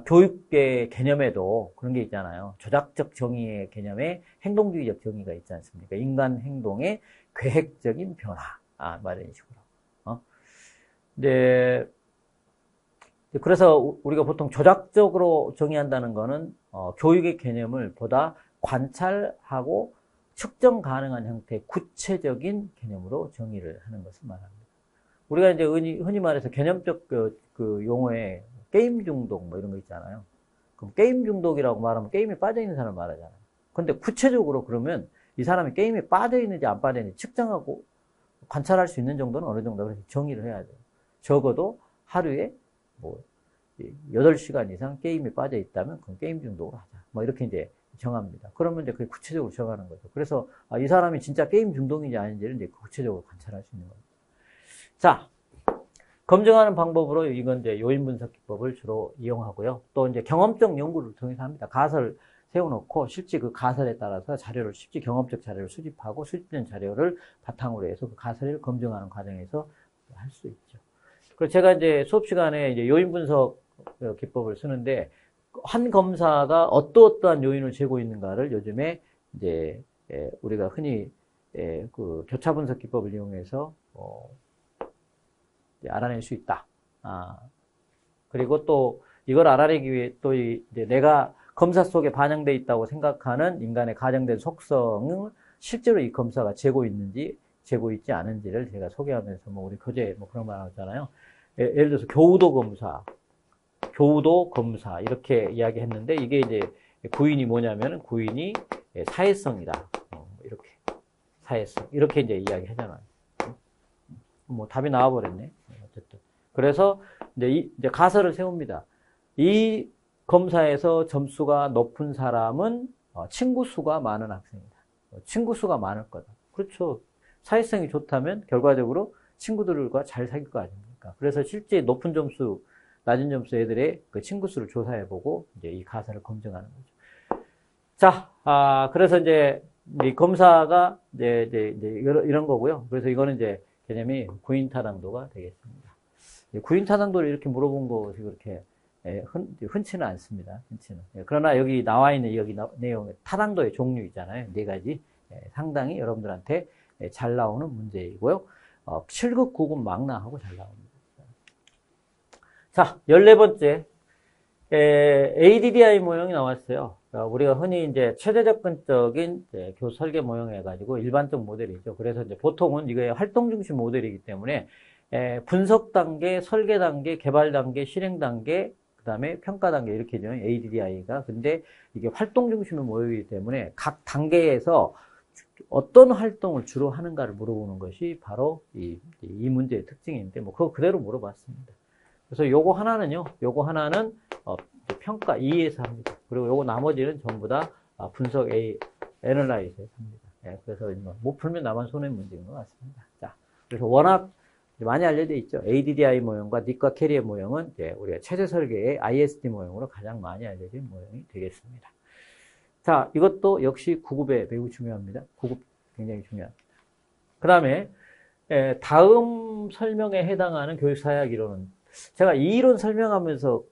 교육의 개념에도 그런 게 있잖아요. 조작적 정의의 개념에 행동주의적 정의가 있지 않습니까? 인간 행동의 계획적인 변화. 이런 식으로. 그래서 우리가 보통 조작적으로 정의한다는 거는, 교육의 개념을 보다 관찰하고 측정 가능한 형태의 구체적인 개념으로 정의를 하는 것을 말합니다. 우리가 이제 흔히 말해서 개념적 그 용어에 게임 중독 뭐 이런 거 있잖아요. 그럼 게임 중독이라고 말하면 게임에 빠져있는 사람을 말하잖아요. 근데 구체적으로 그러면 이 사람이 게임에 빠져있는지 안 빠져있는지 측정하고 관찰할 수 있는 정도는 어느 정도 정의를 해야 돼요. 적어도 하루에 8시간 이상 게임에 빠져있다면 그건 게임 중독으로 하자. 이렇게 이제 정합니다. 그러면 이제 그게 구체적으로 정하는 거죠. 그래서 이 사람이 진짜 게임 중독인지 아닌지를 이제 구체적으로 관찰할 수 있는 겁니다. 자, 검증하는 방법으로 이건 이제 요인 분석 기법을 주로 이용하고요. 또 이제 경험적 연구를 통해서 합니다. 가설을 세워놓고 실제 그 가설에 따라서 실제 경험적 자료를 수집하고 수집된 자료를 바탕으로 해서 그 가설을 검증하는 과정에서 할 수 있죠. 그리고 제가 이제 수업 시간에 이제 요인 분석 기법을 쓰는데 한 검사가 어떠한 요인을 재고 있는가를 요즘에 이제 우리가 흔히 그 교차 분석 기법을 이용해서 알아낼 수 있다. 그리고 또 이걸 알아내기 위해 또 이제 내가 검사 속에 반영되어 있다고 생각하는 인간의 가정된 속성을 실제로 이 검사가 재고 있는지 재고 있지 않은지를 제가 소개하면서 뭐 우리 교재 뭐 그런 말 하잖아요. 예를 들어서 교우도 검사 이렇게 이야기했는데 이게 이제 구인이 뭐냐면은 구인이 사회성이다. 이렇게 사회성 이렇게 이제 이야기하잖아요. 뭐 답이 나와버렸네. 어쨌든 그래서 이제 가설을 세웁니다. 이 검사에서 점수가 높은 사람은 친구 수가 많은 학생이다. 친구 수가 많을 거다. 그렇죠. 사회성이 좋다면 결과적으로 친구들과 잘 사귈 거 아닙니까? 그래서 실제 높은 점수, 낮은 점수 애들의 그 친구 수를 조사해보고 이제 이 가설을 검증하는 거죠. 자, 그래서 이제 이 검사가 이제 이런 거고요. 그래서 이거는 이제 개념이 구인타당도가 되겠습니다. 구인타당도를 이렇게 물어본 것이 그렇게 흔치는 않습니다. 흔치는. 그러나 여기 나와 있는 내용, 타당도의 종류 있잖아요. 4가지. 상당히 여러분들한테 잘 나오는 문제이고요. 7급, 9급 망라하고 잘 나옵니다. 자, 14번째. ADDI 모형이 나왔어요. 우리가 흔히 이제 최대 접근적인 교수 설계 모형 해가지고 일반적 모델이죠. 그래서 이제 보통은 이게 활동 중심 모델이기 때문에 분석 단계, 설계 단계, 개발 단계, 실행 단계, 그 다음에 평가 단계 이렇게죠. ADDI가. 근데 이게 활동 중심의 모형이기 때문에 각 단계에서 어떤 활동을 주로 하는가를 물어보는 것이 바로 이 문제의 특징인데, 뭐, 그거 그대로 물어봤습니다. 그래서 요거 하나는 평가 2에서 합니다. 그리고 요거 나머지는 전부 다 분석 애널라이즈에서 합니다. 그래서 못 풀면 나만 손해 문제인 것 같습니다. 자, 그래서 워낙 많이 알려져 있죠. ADDI 모형과 닉과 캐리의 모형은 이제 우리가 체제 설계의 ISD 모형으로 가장 많이 알려진 모형이 되겠습니다. 자, 이것도 역시 9급에 매우 중요합니다. 9급 굉장히 중요합니다. 그 다음에 다음 설명에 해당하는 교육사회학 이론은 제가 이 이론 설명하면서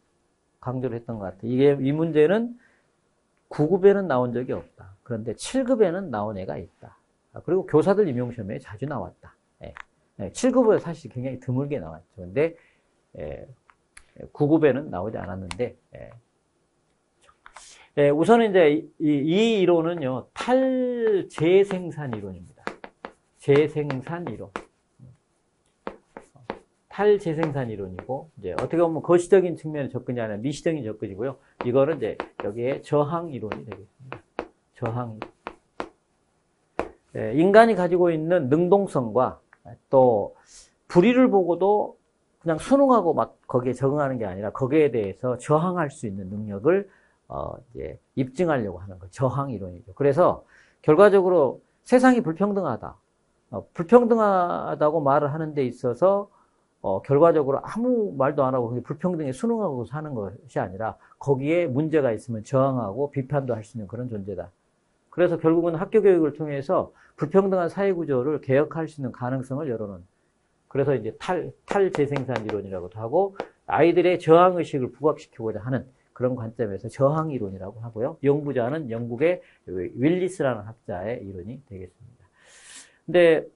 강조를 했던 것 같아요. 이 문제는 9급에는 나온 적이 없다. 그런데 7급에는 나온 애가 있다. 그리고 교사들 임용시험에 자주 나왔다. 7급은 사실 굉장히 드물게 나왔죠. 근데 9급에는 나오지 않았는데 우선은 이제 이 이론은요, 탈재생산 이론입니다. 재생산 이론. 탈재생산 이론이고, 이제 어떻게 보면 거시적인 측면의 접근이 아니라 미시적인 접근이고요. 이거는 이제 여기에 저항 이론이 되겠습니다. 저항 이론. 인간이 가지고 있는 능동성과 또 불의를 보고도 그냥 순응하고 막 거기에 적응하는 게 아니라 거기에 대해서 저항할 수 있는 능력을 이제 입증하려고 하는 거, 저항 이론이죠. 그래서 결과적으로 세상이 불평등하다. 불평등하다고 말을 하는 데 있어서 결과적으로 아무 말도 안 하고 불평등에 순응하고 사는 것이 아니라 거기에 문제가 있으면 저항하고 비판도 할 수 있는 그런 존재다. 그래서 결국은 학교 교육을 통해서 불평등한 사회 구조를 개혁할 수 있는 가능성을 열어놓은. 그래서 이제 탈재생산 이론이라고도 하고 아이들의 저항 의식을 부각시키고자 하는 그런 관점에서 저항 이론이라고 하고요. 연구자는 영국의 윌리스라는 학자의 이론이 되겠습니다. 근데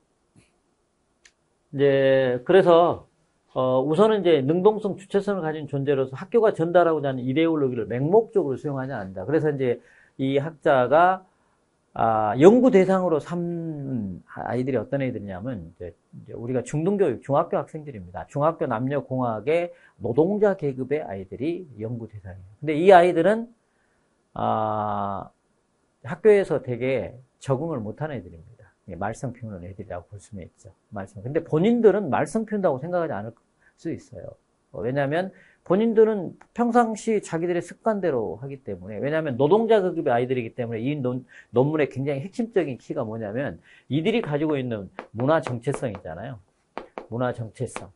이제 그래서 우선은 이제 능동성 주체성을 가진 존재로서 학교가 전달하고자 하는 이데올로기를 맹목적으로 수용하지 않는다. 그래서 이제 이 학자가 연구 대상으로 삼는 아이들이 어떤 애들이냐면 이제 우리가 중등교육, 중학교 학생들입니다. 중학교 남녀공학의 노동자 계급의 아이들이 연구 대상이에요. 근데 이 아이들은 학교에서 되게 적응을 못하는 애들입니다. 말썽 피우는 애들이라고 볼 수는 있죠. 근데 본인들은 말썽 피운다고 생각하지 않을 수 있어요. 왜냐하면 본인들은 평상시 자기들의 습관대로 하기 때문에, 왜냐하면 노동자 급의 아이들이기 때문에 이 논문의 굉장히 핵심적인 키가 뭐냐면 이들이 가지고 있는 문화 정체성 있잖아요. 문화 정체성.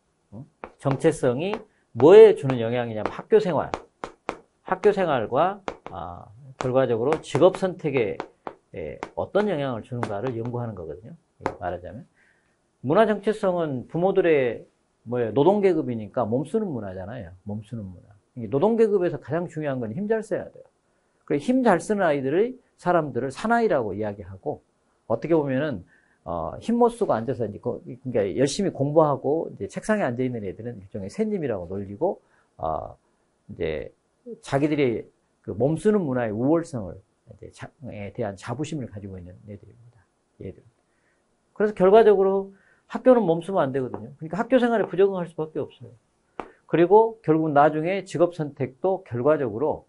정체성이 뭐에 주는 영향이냐면 학교 생활과 결과적으로 직업 선택에 어떤 영향을 주는가를 연구하는 거거든요. 말하자면 문화 정체성은 부모들의 노동계급이니까 몸쓰는 문화잖아요. 몸쓰는 문화. 노동계급에서 가장 중요한 건 힘 잘 써야 돼요. 그래서 힘 잘 쓰는 사람들을 사나이라고 이야기하고, 어떻게 보면은, 힘 못 쓰고 앉아서, 그러니까 열심히 공부하고, 이제 책상에 앉아있는 애들은 일종의 샌님이라고 놀리고, 이제 자기들이 그 몸쓰는 문화의 우월성을 에 대한 자부심을 가지고 있는 애들입니다. 얘들. 그래서 결과적으로 학교는 몸쓰면 안 되거든요. 그러니까 학교 생활에 부적응할 수밖에 없어요. 그리고 결국 나중에 직업 선택도 결과적으로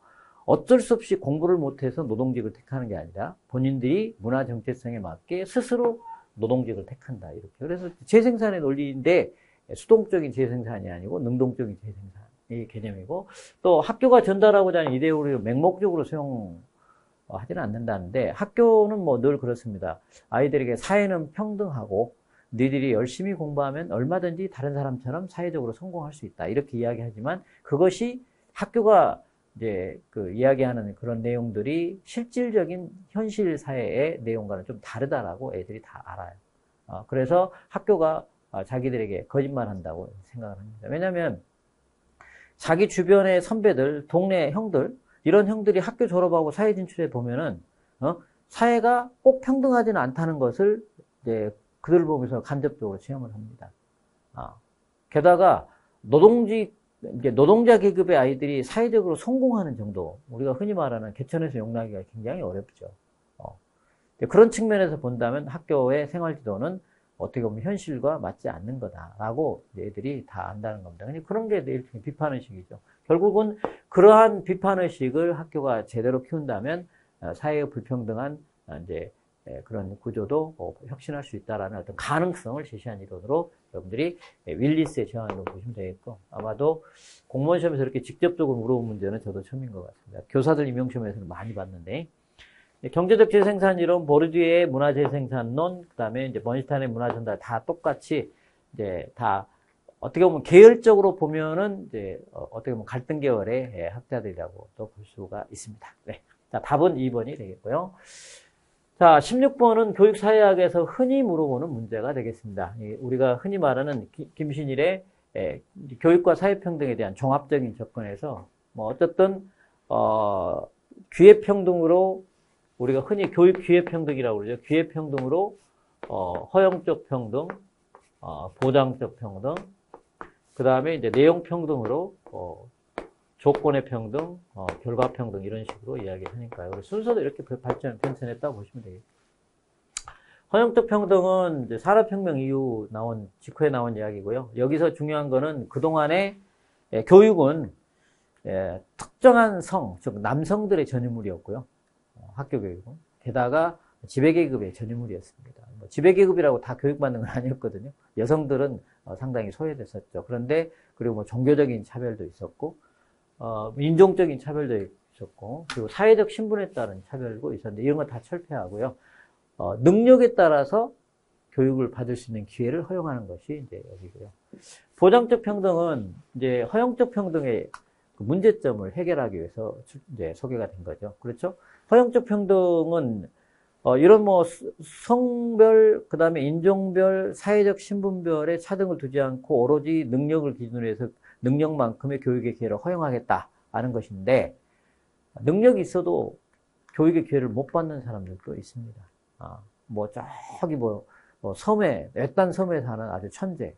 어쩔 수 없이 공부를 못해서 노동직을 택하는 게 아니라 본인들이 문화 정체성에 맞게 스스로 노동직을 택한다. 이렇게. 그래서 재생산의 논리인데 수동적인 재생산이 아니고 능동적인 재생산의 개념이고 또 학교가 전달하고자 하는 이데올로기를 맹목적으로 수용하지는 않는다는데 학교는 뭐 늘 그렇습니다. 아이들에게 사회는 평등하고 너희들이 열심히 공부하면 얼마든지 다른 사람처럼 사회적으로 성공할 수 있다. 이렇게 이야기하지만 그것이 학교가 이제 그 이야기하는 그런 내용들이 실질적인 현실 사회의 내용과는 좀 다르다라고 애들이 다 알아요. 그래서 학교가 자기들에게 거짓말한다고 생각을 합니다. 왜냐하면 자기 주변의 선배들, 동네 형들 이런 형들이 학교 졸업하고 사회 진출해 보면은 사회가 꼭 평등하지는 않다는 것을 이제 그들을 보면서 간접적으로 체험을 합니다. 게다가 노동자 계급의 아이들이 사회적으로 성공하는 정도, 우리가 흔히 말하는 개천에서 용나기가 굉장히 어렵죠. 그런 측면에서 본다면 학교의 생활지도는 어떻게 보면 현실과 맞지 않는 거다라고 애들이 다 안다는 겁니다. 그런 게 일종의 비판의식이죠. 결국은 그러한 비판의식을 학교가 제대로 키운다면 사회의 불평등한 이제 그런 구조도 혁신할 수 있다라는 어떤 가능성을 제시한 이론으로 여러분들이 윌리스의 제안으로 보시면 되겠고 아마도 공무원 시험에서 이렇게 직접적으로 물어본 문제는 저도 처음인 것 같습니다. 교사들 임용시험에서는 많이 봤는데 경제적 재생산 이론, 보르디유의 문화 재생산론, 그다음에 이제 번시탄의 문화 전달 다 똑같이 이제 다 어떻게 보면 계열적으로 보면은 이제 어떻게 보면 갈등 계열의 학자들이라고 또 볼 수가 있습니다. 네. 자, 답은 2번이 되겠고요. 자, 16번은 교육사회학에서 흔히 물어보는 문제가 되겠습니다. 우리가 흔히 말하는 김신일의 교육과 사회평등에 대한 종합적인 접근에서 뭐 어쨌든 기회평등으로 우리가 흔히 교육 기회평등이라고 그러죠. 기회평등으로 허용적 평등, 보장적 평등, 그 다음에 이제 내용평등으로 조건의 평등, 결과평등 이런 식으로 이야기하니까요. 순서도 이렇게 변천했다고 보시면 되겠죠. 허용적 평등은 이제 산업혁명 이후 직후에 나온 이야기고요. 여기서 중요한 거는 그동안의 교육은 특정한 즉 남성들의 전유물이었고요. 학교 교육은. 게다가 지배계급의 전유물이었습니다. 지배계급이라고 다 교육받는 건 아니었거든요. 여성들은 상당히 소외됐었죠. 그런데 그리고 뭐 종교적인 차별도 있었고 민족적인 차별도 있었고 그리고 사회적 신분에 따른 차별도 있었는데 이런 건 다 철폐하고요. 능력에 따라서 교육을 받을 수 있는 기회를 허용하는 것이 이제 여기고요. 보장적 평등은 이제 허용적 평등의 그 문제점을 해결하기 위해서 이제 소개가 된 거죠. 그렇죠? 허용적 평등은 이런 뭐 성별, 그 다음에 인종별, 사회적 신분별에 차등을 두지 않고 오로지 능력을 기준으로 해서 능력만큼의 교육의 기회를 허용하겠다는 것인데 능력이 있어도 교육의 기회를 못 받는 사람들도 있습니다. 섬에 외딴 섬에 사는 아주 천재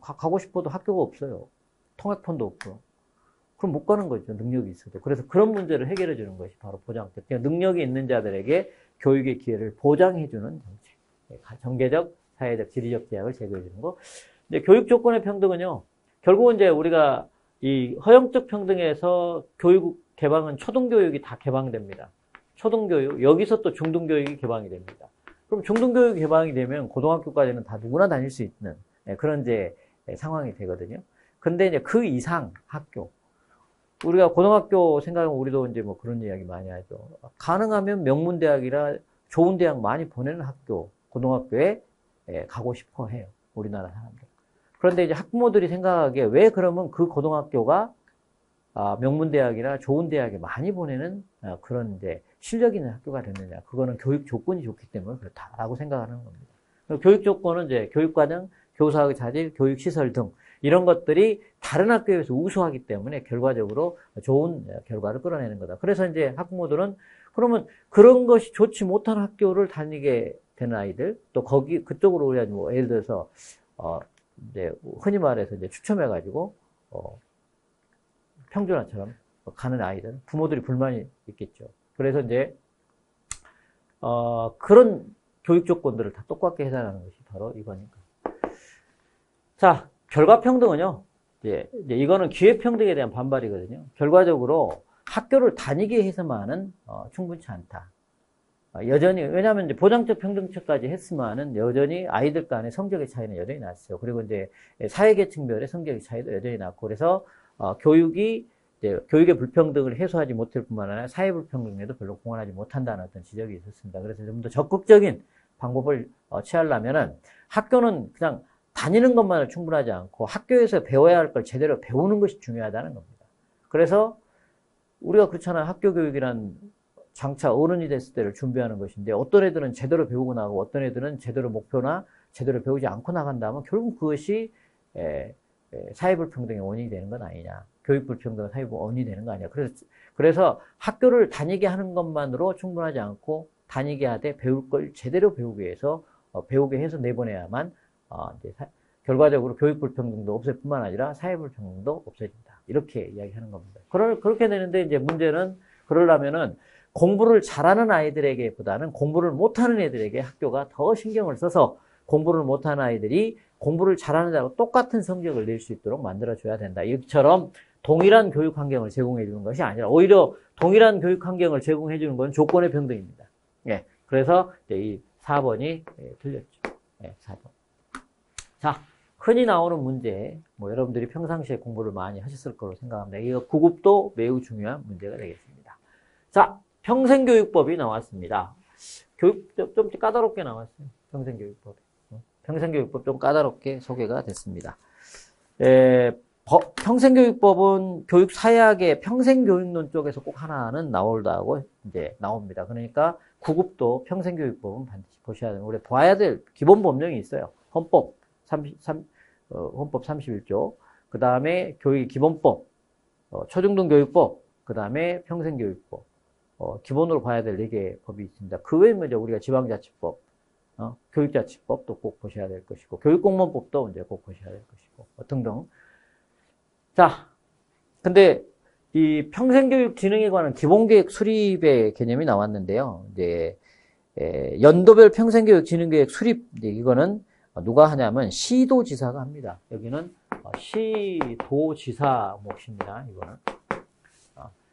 가고 싶어도 학교가 없어요. 통학편도 없고 그럼 못 가는 거죠. 능력이 있어도. 그래서 그런 문제를 해결해 주는 것이 바로 보장적. 능력이 있는 자들에게 교육의 기회를 보장해 주는 정책. 정계적, 사회적, 지리적 제약을 제거해 주는 거. 근데 교육 조건의 평등은요. 결국은 이제 우리가 이 허용적 평등에서 교육 개방은 초등교육이 다 개방됩니다. 초등교육, 여기서 또 중등교육이 개방이 됩니다. 그럼 중등교육이 개방이 되면 고등학교까지는 다 누구나 다닐 수 있는 그런 이제 상황이 되거든요. 근데 이제 그 이상 학교, 우리가 고등학교 생각하면 우리도 이제 뭐 그런 이야기 많이 하죠. 가능하면 명문대학이라 좋은 대학 많이 보내는 학교, 고등학교에 가고 싶어 해요. 우리나라 사람들. 그런데 이제 학부모들이 생각하기에 왜 그러면 그 고등학교가 명문대학이나 좋은 대학에 많이 보내는 그런 이제 실력 있는 학교가 됐느냐. 그거는 교육 조건이 좋기 때문에 그렇다라고 생각하는 겁니다. 교육 조건은 이제 교육과정, 교사의 자질, 교육시설 등 이런 것들이 다른 학교에 비해서 우수하기 때문에 결과적으로 좋은 결과를 끌어내는 거다. 그래서 이제 학부모들은 그러면 그런 것이 좋지 못한 학교를 다니게 되는 아이들, 또 그쪽으로 우리가 뭐 예를 들어서, 이제 흔히 말해서 이제 추첨해가지고, 평준화처럼 가는 아이들, 부모들이 불만이 있겠죠. 그래서 이제, 그런 교육 조건들을 다 똑같게 해달라는 것이 바로 이거니까. 자, 결과 평등은요, 이제 이거는 기회 평등에 대한 반발이거든요. 결과적으로 학교를 다니게 해서만은 충분치 않다. 여전히, 왜냐하면 이제 보장적 평등처까지 했으면은 여전히 아이들 간의 성적의 차이는 여전히 났어요. 그리고 이제 사회계층별의 성적의 차이도 여전히 났고, 그래서 교육이 이제 교육의 불평등을 해소하지 못할 뿐만 아니라 사회 불평등에도 별로 공헌하지 못한다는 어떤 지적이 있었습니다. 그래서 좀 더 적극적인 방법을 취하려면은 학교는 그냥 다니는 것만으로 충분하지 않고 학교에서 배워야 할 걸 제대로 배우는 것이 중요하다는 겁니다. 그래서 우리가 그렇잖아요. 학교 교육이란 장차 어른이 됐을 때를 준비하는 것인데 어떤 애들은 제대로 배우고 나가고 어떤 애들은 제대로 목표나 제대로 배우지 않고 나간다면 결국 그것이 사회불평등의 원인이 되는 건 아니냐. 교육불평등, 사회불평등 원인이 되는 거 아니냐. 그래서 학교를 다니게 하는 것만으로 충분하지 않고 다니게 하되 배울 걸 제대로 배우기 위해서 배우게 해서 내보내야만 이제 결과적으로 교육불평등도 없을 뿐만 아니라 사회불평등도 없어진다. 이렇게 이야기하는 겁니다. 그렇게 되는데 이제 문제는 그러려면은 공부를 잘하는 아이들에게 보다는 공부를 못하는 애들에게 학교가 더 신경을 써서 공부를 못하는 아이들이 공부를 잘하는 애들하고 똑같은 성적을 낼 수 있도록 만들어줘야 된다. 이처럼 동일한 교육 환경을 제공해 주는 것이 아니라 오히려 동일한 교육 환경을 제공해 주는 건 조건의 평등입니다. 예. 그래서 이 4번이 틀렸죠. 예, 4번. 자, 흔히 나오는 문제, 여러분들이 평상시에 공부를 많이 하셨을 거로 생각합니다. 이거 구급도 매우 중요한 문제가 되겠습니다. 자, 평생교육법이 나왔습니다. 좀 까다롭게 나왔어요. 평생교육법이. 평생교육법 좀 까다롭게 소개가 됐습니다. 평생교육법은 교육사회학의 평생교육론 쪽에서 꼭 하나는 나올다고 이제 나옵니다. 그러니까 구급도 평생교육법은 반드시 보셔야 되는, 우리 봐야 될 기본 법령이 있어요. 헌법 31조, 그 다음에 교육기본법, 초중등교육법, 그 다음에 평생교육법, 기본으로 봐야 될 4개의 법이 있습니다. 그 외에 먼저 우리가 지방자치법, 교육자치법도 꼭 보셔야 될 것이고, 교육공무원법도 이제 꼭 보셔야 될 것이고, 등등. 자, 근데 이 평생교육진흥에 관한 기본계획 수립의 개념이 나왔는데요. 이제 연도별 평생교육진흥계획 수립, 이거는 누가 하냐면 시도지사가 합니다. 여기는 시도지사 몫입니다. 이거는.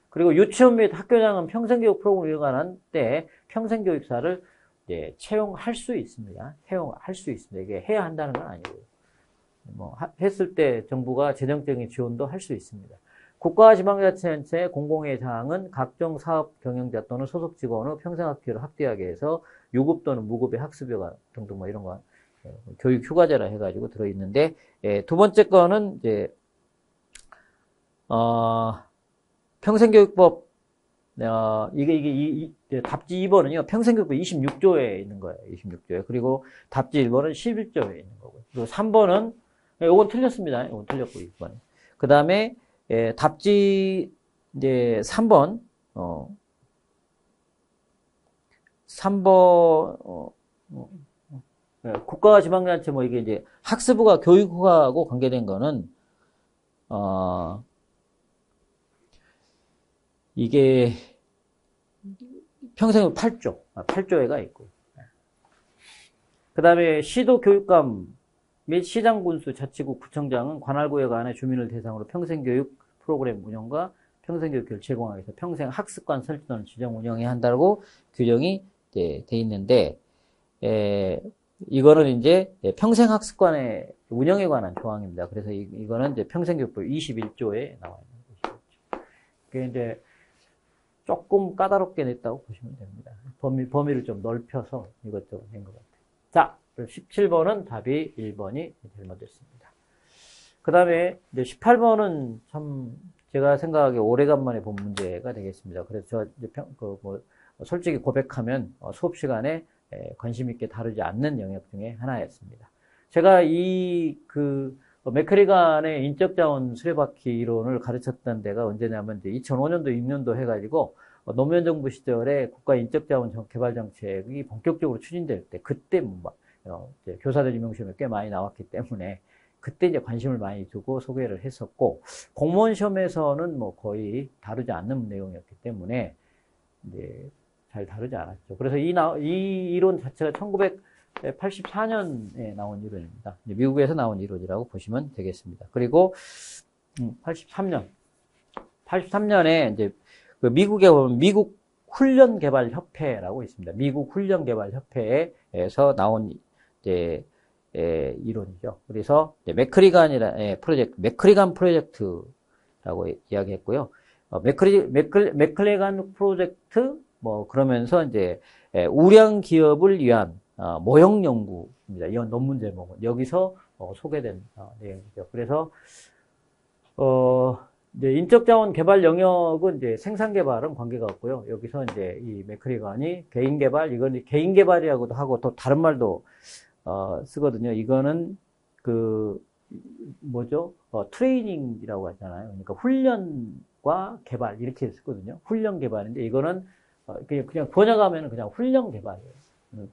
그리고 유치원 및 학교장은 평생교육 프로그램에 관한 때 평생교육사를 채용할 수 있습니다. 채용할 수 있습니다. 이게 해야 한다는 건 아니고요. 했을 때 정부가 재정적인 지원도 할 수 있습니다. 국가와 지방자치단체 공공회장은 각종 사업 경영자 또는 소속 직원의 평생학교를 확대하게 해서 유급 또는 무급의 학습여가 등등 이런 거 교육 휴가제라 해가지고 들어있는데, 두 번째 거는 이제 평생교육법, 이게 답지 2번은요, 평생교육법 26조에 있는 거예요. 26조에. 그리고 답지 1번은 11조에 있는 거고요. 그리고 3번은, 이건 틀렸습니다. 이건 틀렸고, 6번. 그 다음에, 답지, 이제 3번, 3번, 국가와 지방자치 이게 이제 학습부가 교육부하고 관계된 거는, 이게 평생 8조에가 있고, 그 다음에 시도교육감 및 시장군수 자치구 구청장은 관할구에 관해 주민을 대상으로 평생교육 프로그램 운영과 평생교육을 제공하기 위해서 평생학습관 설치 또는 지정 운영해야 한다고 규정이 돼 있는데, 이거는 이제 평생학습관의 운영에 관한 조항입니다. 그래서 이거는 이제 평생교육법 21조에 나와 있는 것이죠. 그게 이제 조금 까다롭게 냈다고 보시면 됩니다. 범위를 좀 넓혀서 이것저것 낸 것 같아요. 자, 17번은 답이 1번이 잘못됐습니다. 그 다음에 이제 18번은 참 제가 생각하기에 오래간만에 본 문제가 되겠습니다. 그래서 저 이제 솔직히 고백하면 수업 시간에 관심 있게 다루지 않는 영역 중에 하나였습니다. 제가 맥크리간의 인적자원 수레바퀴 이론을 가르쳤던 데가 언제냐면 이제 2005년도, 6년도 해가지고 노무현 정부 시절에 국가 인적자원 개발 정책이 본격적으로 추진될 때 그때 교사들 임용시험에 꽤 많이 나왔기 때문에 그때 이제 관심을 많이 두고 소개를 했었고, 공무원 시험에서는 뭐 거의 다루지 않는 내용이었기 때문에 이제 잘 다루지 않았죠. 그래서 이 이론 자체가 1984년에 나온 이론입니다. 미국에서 나온 이론이라고 보시면 되겠습니다. 그리고 83년에 이제 그 미국에 보면 미국 훈련개발협회라고 있습니다. 미국 훈련개발협회에서 나온 이제 이론이죠. 그래서 맥크리간 프로젝트라고 이야기했고요. 맥클레간 프로젝트 뭐 그러면서 이제 우량 기업을 위한 모형 연구입니다. 이 논문 제목은 여기서 소개된 내용이죠. 그래서 이제 인적자원 개발 영역은 이제 생산 개발은 관계가 없고요. 여기서 이제 이 맥크리간이 개인 개발, 이건 개인 개발이라고도 하고 또 다른 말도 쓰거든요. 이거는 그 뭐죠? 트레이닝이라고 하잖아요. 그러니까 훈련과 개발 이렇게 쓰거든요. 훈련 개발인데 이거는 그냥 번역하면 그냥 훈련 개발이에요.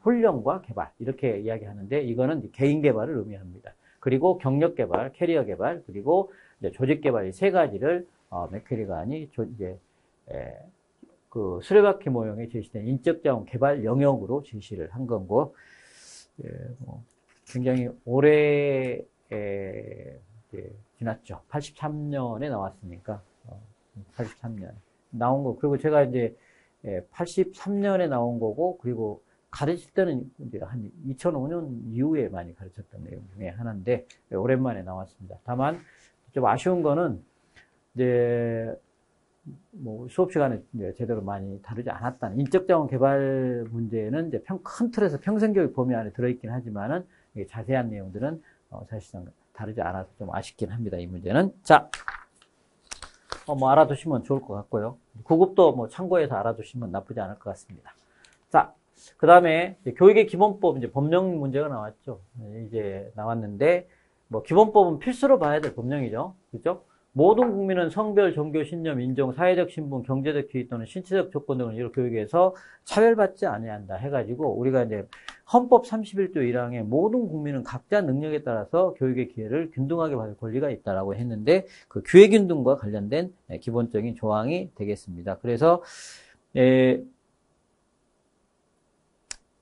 훈련과 개발 이렇게 이야기하는데 이거는 개인 개발을 의미합니다. 그리고 경력 개발, 캐리어 개발, 그리고 이제 조직 개발 이 세 가지를 맥크리간이 이제 그 수레바퀴 모형에 제시된 인적자원 개발 영역으로 제시를 한 거고, 뭐 굉장히 오래 지났죠. 83년에 나왔으니까 83년 나온 거. 그리고 제가 이제 83년에 나온 거고, 그리고 가르칠 때는 이제 한 2005년 이후에 많이 가르쳤던 내용 중에 하나인데 오랜만에 나왔습니다. 다만 좀 아쉬운 거는 이제 뭐 수업 시간에 이제 제대로 많이 다루지 않았다는 인적자원 개발 문제는 이제 큰 틀에서 평생교육 범위 안에 들어있긴 하지만은 자세한 내용들은 사실상 다루지 않아서 좀 아쉽긴 합니다. 이 문제는. 자, 뭐 알아두시면 좋을 것 같고요. 구급도 뭐 참고해서 알아두시면 나쁘지 않을 것 같습니다. 자, 그 다음에 교육의 기본법, 이제 법령 문제가 나왔죠. 이제 나왔는데, 뭐 기본법은 필수로 봐야 될 법령이죠. 그죠? 모든 국민은 성별, 종교, 신념, 인종, 사회적 신분, 경제적 지위 또는 신체적 조건 등을 이루 교육에서 차별받지 아니한다 해가지고 우리가 이제 헌법 31조 1항에 모든 국민은 각자 능력에 따라서 교육의 기회를 균등하게 받을 권리가 있다라고 했는데 그 기회균등과 관련된 기본적인 조항이 되겠습니다. 그래서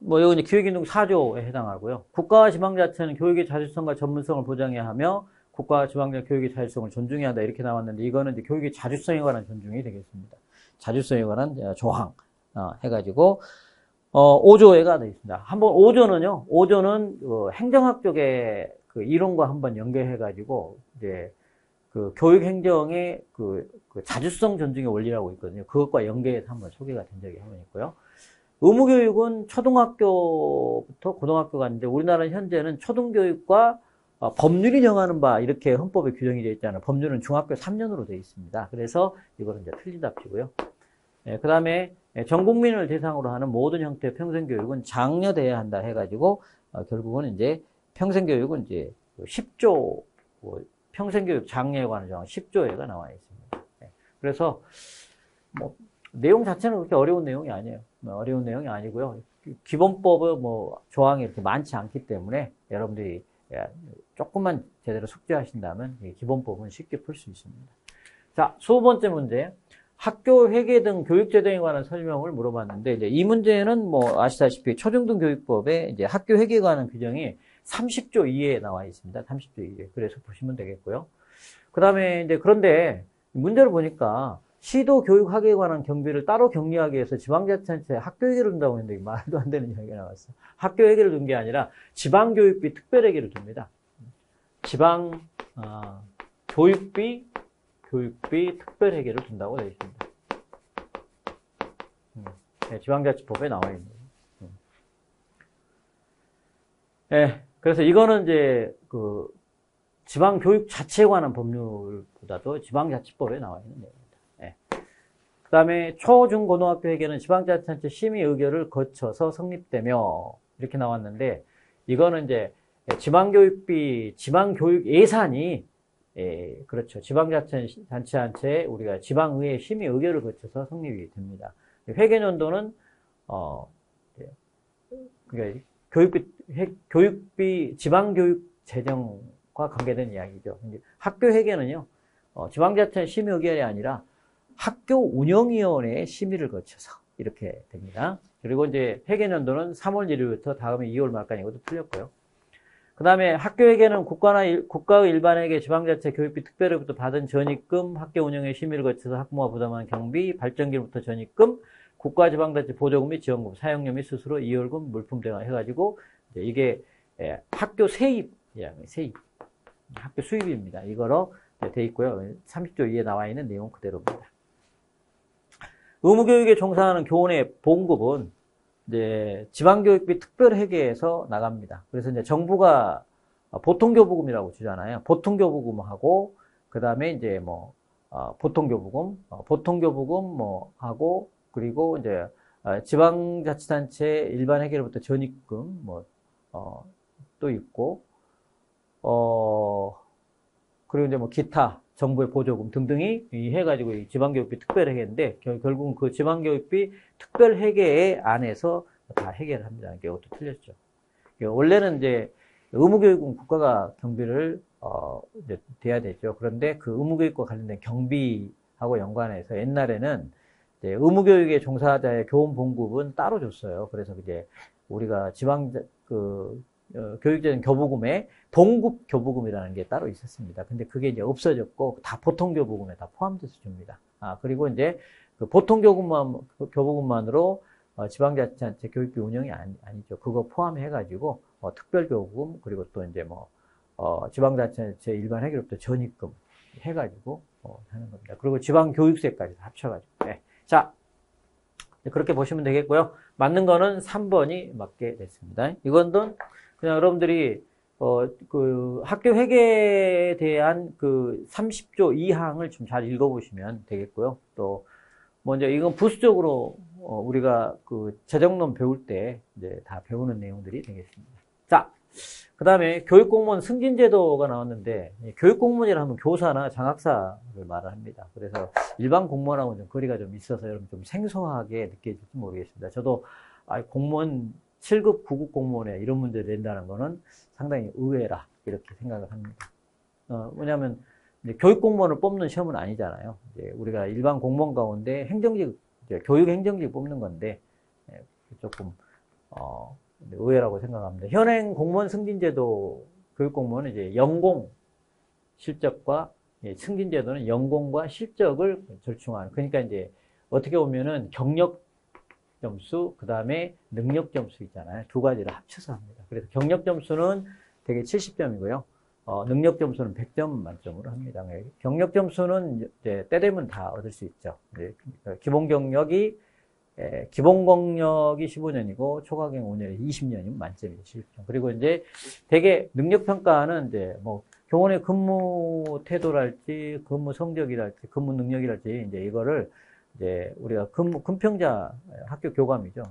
뭐 이건 기회균등 4조에 해당하고요. 국가와 지방자치는 교육의 자주성과 전문성을 보장해야 하며 국가와 지방자 교육의 자주성을 존중해야 한다 이렇게 나왔는데 이거는 이제 교육의 자주성에 관한 존중이 되겠습니다. 자주성에 관한 조항 해가지고 5조에가 되어 있습니다. 한번 5조는 행정학 쪽에 그 이론과 한번 연계해가지고 이제 그 교육 행정의 그 자주성 존중의 원리라고 있거든요. 그것과 연계해서 한번 소개가 된 적이 한번 있고요. 의무교육은 초등학교부터 고등학교가 있는데 우리나라는 현재는 초등교육과 법률이 정하는 바 이렇게 헌법에 규정이 되어 있잖아요. 법률은 중학교 3년으로 되어 있습니다. 그래서 이거는 이제 틀린 답이고요. 그 다음에 전 국민을 대상으로 하는 모든 형태의 평생교육은 장려돼야 한다 해가지고 결국은 이제 평생교육은 이제 10조 평생교육 장려에 관한 조항 10조에가 나와 있습니다. 그래서 뭐 내용 자체는 그렇게 어려운 내용이 아니에요. 어려운 내용이 아니고요. 기본법의 뭐 조항이 이렇게 많지 않기 때문에 여러분들이 조금만 제대로 숙지하신다면 기본법은 쉽게 풀 수 있습니다. 자, 20번째 문제. 학교 회계 등 교육제도에 관한 설명을 물어봤는데, 이제 이 문제는 뭐 아시다시피 초중등교육법에 이제 학교 회계에 관한 규정이 30조 이하에 나와 있습니다. 30조 이하에. 그래서 보시면 되겠고요. 그 다음에 이제 그런데 문제를 보니까 시도 교육학에 관한 경비를 따로 격리하기 위해서 지방자치단체에 학교회계를 둔다고 했는데 말도 안 되는 이야기가 나왔어요. 학교회계를 둔 게 아니라 지방교육비 특별회계를 둡니다. 교육비 특별회계를 둔다고 되어 있습니다. 네, 지방자치법에 나와 있는. 네, 그래서 이거는 이제 그 지방교육 자체에 관한 법률보다도 지방자치법에 나와 있는 내용입니다. 네. 그 다음에 초중고등학교 회계는 지방자치단체 심의 의결을 거쳐서 성립되며 이렇게 나왔는데 이거는 이제 지방교육비, 지방교육 예산이 그렇죠. 지방자치단체한테 우리가 지방의회 심의 의결을 거쳐서 성립이 됩니다. 회계연도는 그러니까 교육비 지방교육 재정 관계된 이야기죠. 학교 회계는요, 지방자치 심의 의결이 아니라 학교 운영위원회의 심의를 거쳐서 이렇게 됩니다. 그리고 이제 회계연도는 3월 1일부터 다음에 2월 말까지 이것도 틀렸고요. 그 다음에 학교회계는 국가의 일반회계, 지방자치 교육비 특별회부터 받은 전입금, 학교 운영의 심의를 거쳐서 학부모가 부담하는 경비, 발전기로부터 전입금, 국가 지방자치 보조금 및 지원금, 사용료 및 수수료, 이월금, 물품 등 해가지고 이게 학교 세입, 학교 수입입니다. 이거로 돼 있고요. 30조 2에 나와 있는 내용 그대로입니다. 의무교육에 종사하는 교원의 봉급은 이제 지방교육비 특별회계에서 나갑니다. 그래서 이제 정부가 보통교부금이라고 주잖아요. 보통교부금하고 그 다음에 이제 뭐 보통교부금 뭐 하고 그리고 이제 지방자치단체 일반회계로부터 전입금 뭐 또 있고 그리고 이제 뭐 기타 정부의 보조금 등등이 해가지고 이 지방교육비 특별회계인데 결국은 그 지방교육비 특별회계 안에서 다 해결을 합니다. 이것도 틀렸죠. 원래는 이제 의무교육은 국가가 경비를 이제 돼야 되죠. 그런데 그 의무교육과 관련된 경비하고 연관해서 옛날에는 이제 의무교육에 종사자의 교원 봉급은 따로 줬어요. 그래서 이제 우리가 지방 교육적인 교부금에 봉급 교부금이라는 게 따로 있었습니다. 근데 그게 이제 없어졌고 다 보통 교부금에 다 포함돼서 줍니다. 그리고 이제 그 보통 교부금만으로 지방자치단체 교육비 운영이 아니죠. 그거 포함해가지고 특별 교부금 그리고 또 이제 뭐 지방자치단체 일반 회계로부터 전입금 해가지고 하는 겁니다. 그리고 지방교육세까지 합쳐가지고. 네. 자, 그렇게 보시면 되겠고요. 맞는 거는 3번이 맞게 됐습니다. 이건 그냥 여러분들이 그 학교 회계에 대한 그 30조 2항을 좀 잘 읽어보시면 되겠고요. 또 먼저 이건 부수적으로 우리가 그 재정론 배울 때 이제 다 배우는 내용들이 되겠습니다. 자, 그 다음에 교육공무원 승진제도가 나왔는데 교육공무원이라 하면 교사나 장학사를 말을 합니다. 그래서 일반 공무원하고는 좀 거리가 좀 있어서 여러분 좀 생소하게 느껴질지 모르겠습니다. 저도 공무원 7급, 9급 공무원에 이런 문제를 낸다는 거는 상당히 의외라 이렇게 생각을 합니다. 왜냐하면 이제 교육공무원을 뽑는 시험은 아니잖아요. 이제 우리가 일반 공무원 가운데 행정직, 교육행정직 뽑는 건데 조금 의외라고 생각합니다. 현행 공무원 승진제도 교육공무원은 이제 연공 실적과 승진제도는 연공과 실적을 절충하는. 그러니까 이제 어떻게 보면은 경력 점수, 그 다음에 능력 점수 있잖아요. 두 가지를 합쳐서 합니다. 그래서 경력 점수는 되게 70점이고요. 능력 점수는 100점 만점으로 합니다. 경력 점수는 이제 때 되면 다 얻을 수 있죠. 기본 경력이 15년이고 초과경 5년에 20년이면 만점이죠. 70점. 그리고 이제 되게 능력 평가는 이제 뭐 교원의 근무 태도랄지, 근무 성적이랄지, 근무 능력이랄지 이제 이거를 이제 우리가 근평자 학교 교감이죠.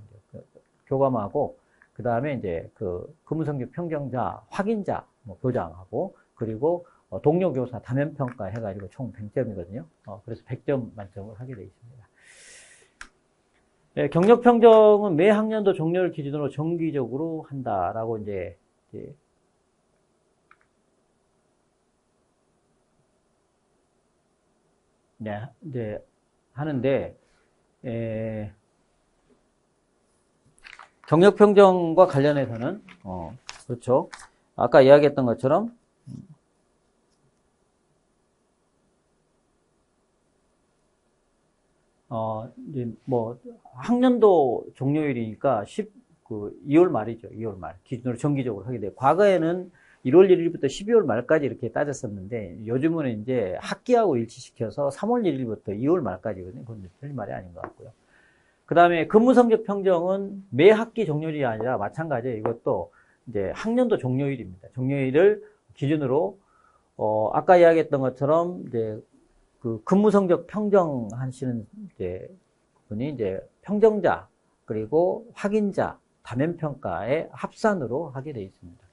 교감하고 그 다음에 이제 그 근무 성적 평정자, 확인자, 뭐 교장하고 그리고 동료 교사 다면 평가 해가지고 총 100점이거든요. 그래서 100점 만점을 하게 되어 있습니다. 네, 경력 평정은 매 학년도 종료를 기준으로 정기적으로 한다라고 이제 하는데, 경력 평정과 관련해서는, 그렇죠. 아까 이야기했던 것처럼, 이제 뭐, 학년도 종료일이니까 2월 말이죠. 2월 말. 기준으로 정기적으로 하게 돼요. 과거에는 1월 1일부터 12월 말까지 이렇게 따졌었는데, 요즘은 이제 학기하고 일치시켜서 3월 1일부터 2월 말까지거든요. 그건 틀린 말이 아닌 것 같고요. 그 다음에 근무 성적 평정은 매 학기 종료일이 아니라 마찬가지예요. 이것도 이제 학년도 종료일입니다. 종료일을 기준으로, 아까 이야기했던 것처럼 이제 그 근무 성적 평정하시는 이제 분이 이제 평정자, 그리고 확인자, 다면평가의 합산으로 하게 되어 있습니다.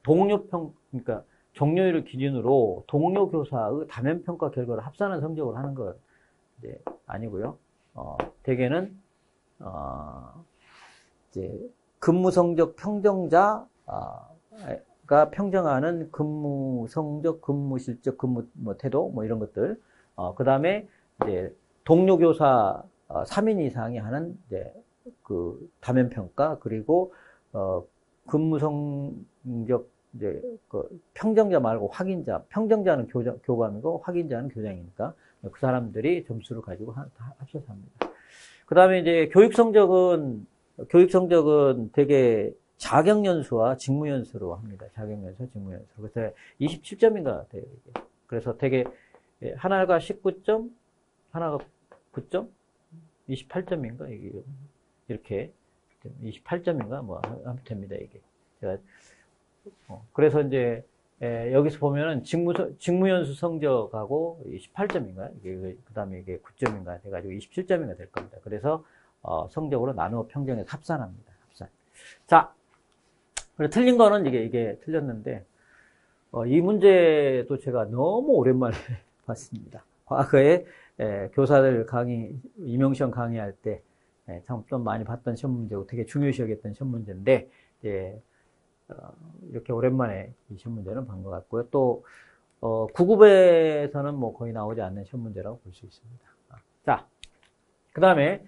그러니까 종료일을 기준으로 동료 교사의 다면평가 결과를 합산한 성적을 하는 건 이제 아니고요. 대개는, 이제 근무 성적 평정자, 교사가 평정하는 근무 성적, 근무 실적, 근무 태도 뭐 이런 것들. 그 다음에 이제 동료 교사 3인 이상이 하는 이제 그 다면 평가, 그리고 근무 성적 이제 그 평정자 말고 확인자, 평정자는 교감이고 확인자는 교장이니까 그 사람들이 점수를 가지고 합쳐서 합니다. 그 다음에 이제 교육 성적은 되게 자격연수와 직무연수로 합니다. 자격연수, 직무연수. 그래서 27점인가 돼요, 이게. 그래서 되게 하나가 19점, 하나가 9점, 28점인가 이게 이렇게 28점인가 뭐 하면 됩니다, 이게. 제가 그래서 이제 여기서 보면은 직무연수 성적하고 18점인가 이게 그다음에 이게 9점인가 돼가지고 27점인가 될 겁니다. 그래서 성적으로 나누어 평정해서 합산합니다. 합산. 자, 그리고 틀린 거는 이게 틀렸는데 이 문제도 제가 너무 오랜만에 봤습니다. 과거에 교사들 강의 임용시험 강의할 때 참 좀 많이 봤던 시험 문제고 되게 중요시 여겼던 시험 문제인데 이렇게 오랜만에 이 시험 문제는 본 것 같고요. 또 9급에서는 뭐 거의 나오지 않는 시험 문제라고 볼 수 있습니다. 자, 그 다음에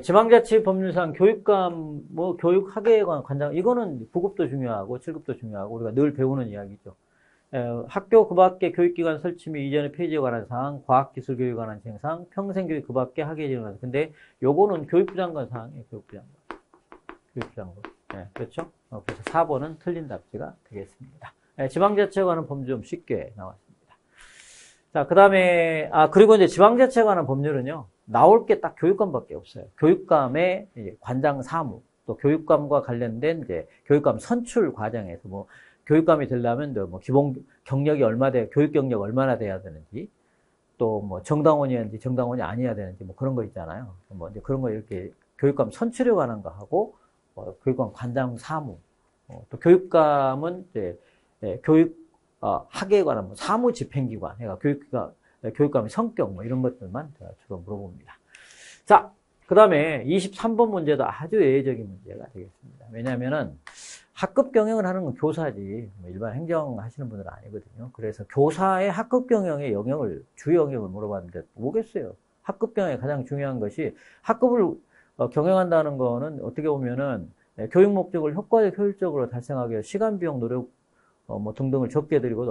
지방자치법률상 교육감, 뭐 교육학예에 관한 관장, 이거는 9급도 중요하고 7급도 중요하고 우리가 늘 배우는 이야기죠. 학교 그 밖의 교육기관 설치 및 이전의 폐지에 관한 사항, 과학기술교육에 관한 진행사항, 평생교육 그 밖의 학예에 관한 사항. 근데 요거는 교육부 장관 사항이에요. 교육부 장관. 네, 그렇죠? 그래서 4번은 틀린 답지가 되겠습니다. 지방자치에 관한 법률 좀 쉽게 나왔습니다. 자, 그 다음에, 그리고 이제 지방자치에 관한 법률은요, 나올 게 딱 교육감밖에 없어요. 교육감의 이제 관장 사무, 또 교육감과 관련된 이제 교육감 선출 과정에서 뭐, 교육감이 되려면 뭐, 기본 경력이 교육 경력 얼마나 돼야 되는지, 또 뭐, 정당원이었는지 정당원이 아니어야 되는지 뭐 그런 거 있잖아요. 뭐, 이제 그런 거 이렇게 교육감 선출에 관한 거 하고, 교육감 관장 사무, 또 교육감은 이제 학예에 관한 뭐 사무 집행기관, 그러니까 교육감의 성격 뭐 이런 것들만 주로 물어봅니다. 자, 그 다음에 23번 문제도 아주 예외적인 문제가 되겠습니다. 왜냐하면은 학급 경영을 하는 건 교사지 뭐 일반 행정하시는 분들은 아니거든요. 그래서 교사의 학급 경영의 주 영역을 물어봤는데 뭐겠어요? 학급 경영이 가장 중요한 것이 학급을 경영한다는 거는 어떻게 보면은 교육 목적을 효율적으로 달성하기 위해 시간, 비용, 노력 뭐 등등을 적게 들이고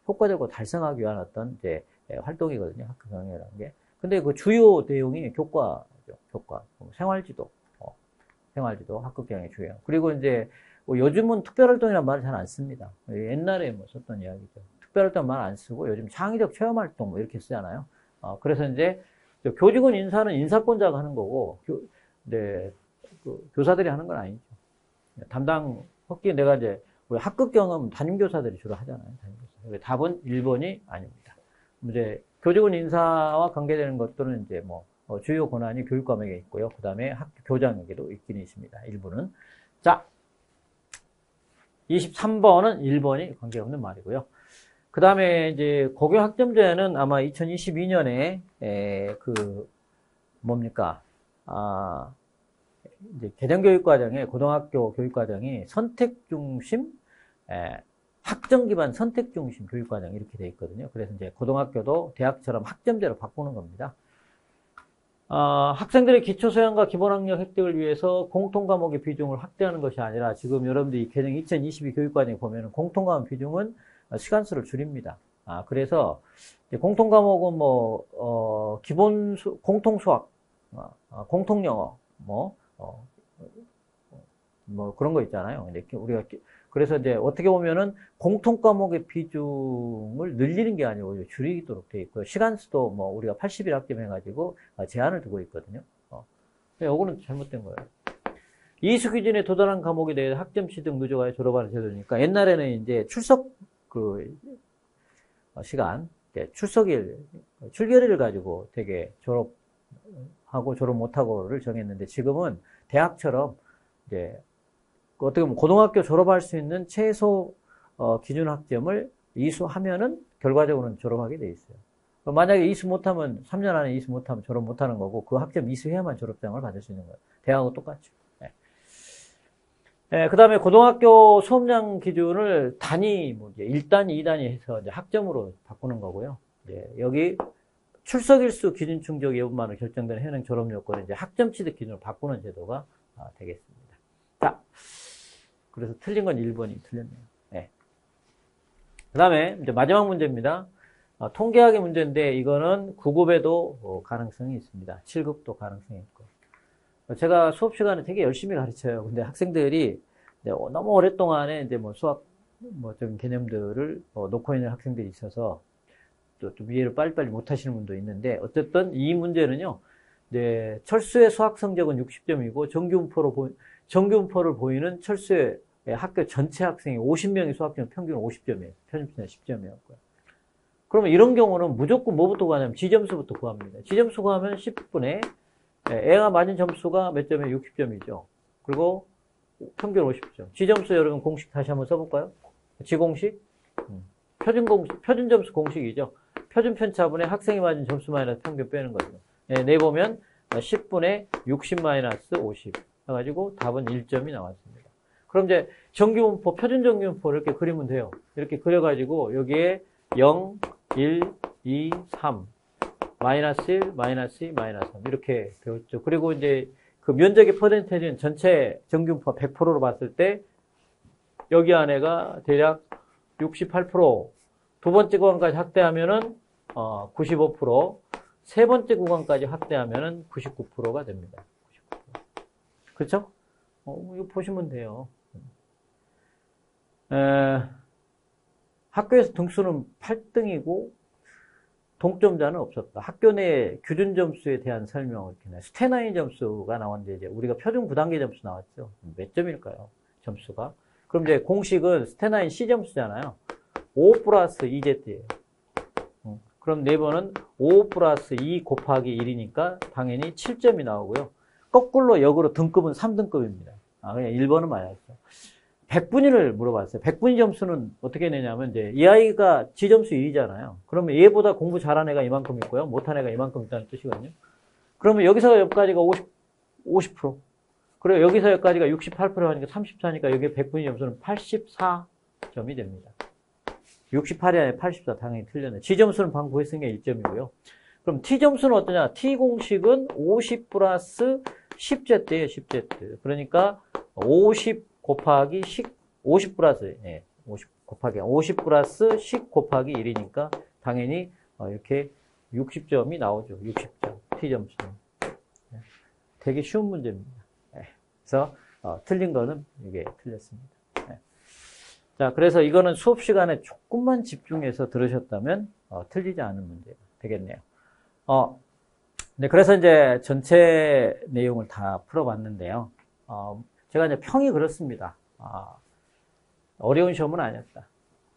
효과적으로 달성하기 위한 어떤 이제 활동이거든요. 학급 경영이라는 게. 근데 그 주요 내용이 교과죠. 교과. 생활지도 학급 경영의 주요. 그리고 이제 뭐 요즘은 특별활동이라는 말을 잘 안 씁니다. 옛날에 뭐 썼던 이야기죠. 특별활동 말 안 쓰고 요즘 창의적 체험활동 뭐 이렇게 쓰잖아요. 그래서 이제 교직원 인사는 인사권자가 하는 거고, 교사들이 하는 건 아니죠. 내가 이제 학급 경험 담임교사들이 주로 하잖아요. 담임교사. 답은 1번이 아닙니다. 이제 교직원 인사와 관계되는 것들은 이제 뭐 주요 권한이 교육감에게 있고요. 그 다음에 학교 교장에게도 있긴 있습니다. 일부는. 자, 23번은 1번이 관계없는 말이고요. 그 다음에 이제 고교학점제는 아마 2022년에 이제 개정교육과정에 고등학교 교육과정이 선택 중심, 학점 기반 선택 중심 교육과정 이렇게 돼 있거든요. 그래서 이제 고등학교도 대학처럼 학점제로 바꾸는 겁니다. 학생들의 기초소양과 기본학력 획득을 위해서 공통과목의 비중을 확대하는 것이 아니라 지금 여러분들이 개정 2022 교육과정에 보면 공통과목 비중은 시간수를 줄입니다. 그래서 공통과목은 뭐 공통수학, 공통영어, 뭐 그런 거 있잖아요. 그래서 이제 어떻게 보면은 공통과목의 비중을 늘리는 게 아니고 오히려 줄이도록 되어 있고요. 시간수도 뭐 우리가 80일 학점 해가지고 제한을 두고 있거든요. 요거는 잘못된 거예요. 이수 기준에 도달한 과목에 대해 학점 취득 누적하여 졸업하는 제도니까 옛날에는 이제 출석 시간, 출석일, 출결일을 가지고 되게 졸업하고 졸업 못하고를 정했는데 지금은 대학처럼 이제 어떻게 보면 고등학교 졸업할 수 있는 최소 기준 학점을 이수하면은 결과적으로는 졸업하게 돼 있어요. 만약에 이수 못하면 3년 안에 이수 못하면 졸업 못하는 거고 그 학점 이수해야만 졸업장을 받을 수 있는 거예요. 대학하고 똑같죠. 네. 그 다음에 고등학교 수업량 기준을 단위, 뭐 이제 1단위, 2단위 해서 이제 학점으로 바꾸는 거고요. 여기 출석일수 기준 충족 예분만으로 결정되는 현행 졸업 요건을 이제 학점 취득 기준으로 바꾸는 제도가 되겠습니다. 자, 그래서 틀린 건 1번이 틀렸네요. 네. 그 다음에 이제 마지막 문제입니다. 통계학의 문제인데 이거는 9급에도 가능성이 있습니다. 7급도 가능성이 있고. 제가 수업 시간에 되게 열심히 가르쳐요. 근데 학생들이 너무 오랫동안에 이제 뭐 수학 좀 개념들을 놓고 있는 학생들이 있어서 좀 이해를 빨리빨리 못 하시는 분도 있는데 어쨌든 이 문제는요. 철수의 수학 성적은 60점이고 정규분포를 보이는 철수의 학교 전체 학생이 50명의 수학점 평균 50점이에요. 편집시간 10점이었고요. 그러면 이런 경우는 무조건 뭐부터 구하냐면 지점수부터 구합니다. 지점수 구하면 10분의 애가 맞은 점수가 몇 점에 60점이죠. 그리고 평균 50점. 지점수 여러분 공식 다시 한번 써볼까요? 지공식? 표준 점수 공식이죠. 표준 편차분의 학생이 맞은 점수 마이너스 평균 빼는 거죠. 내보면 10분의 60 마이너스 50 해가지고 답은 1점이 나왔습니다. 그럼 이제 정규분포, 표준 정규분포를 이렇게 그리면 돼요. 이렇게 그려가지고 여기에 0, 1, 2, 3 마이너스 1, 마이너스 2, 마이너스 3 이렇게 배웠죠. 그리고 이제 그 면적의 퍼센테이지는 전체 정규분포 100%로 봤을 때 여기 안에가 대략 68%, 두 번째 구간까지 확대하면은 95%, 세 번째 구간까지 확대하면은 99%가 됩니다. 99%. 그렇죠? 이거 보시면 돼요. 학교에서 등수는 8등이고 동점자는 없었다. 학교 내 규준 점수에 대한 설명을 이렇게 스테나인 점수가 나왔는데 이제 우리가 표준 9단계 점수 나왔죠. 몇 점일까요? 점수가. 그럼 이제 공식은 스테나인 C 점수잖아요. 5 플러스 2Z예요. 그럼 네번은 5 플러스 2 곱하기 1이니까 당연히 7점이 나오고요. 거꾸로 역으로 등급은 3등급입니다. 그냥 1번은 맞았죠. 100분위를 물어봤어요. 100분위 점수는 어떻게 내냐면 이제 이 아이가 지점수 1이잖아요. 그러면 얘보다 공부 잘한 애가 이만큼 있고요. 못한 애가 이만큼 있다는 뜻이거든요. 그러면 여기서 여기까지가 50%. 그리고 여기서 여기까지가 68% 하니까 34니까 여기 100분위 점수는 84점이 됩니다. 68이 아니라 84 당연히 틀렸네. 지점수는 방금 구했으니까 1점이고요. 그럼 T점수는 어떠냐? T공식은 50 플러스 10Z예요. 10Z. 그러니까 50 곱하기 50 플러스 50 플러스 10 곱하기 1이니까 당연히 이렇게 60점이 나오죠. 60점. T점수는. 되게 쉬운 문제입니다. 그래서 틀린 거는 이게 틀렸습니다. 자, 그래서 이거는 수업 시간에 조금만 집중해서 들으셨다면 틀리지 않은 문제가 되겠네요. 네, 그래서 이제 전체 내용을 다 풀어봤는데요. 제가 이제 평이 그렇습니다. 어려운 시험은 아니었다.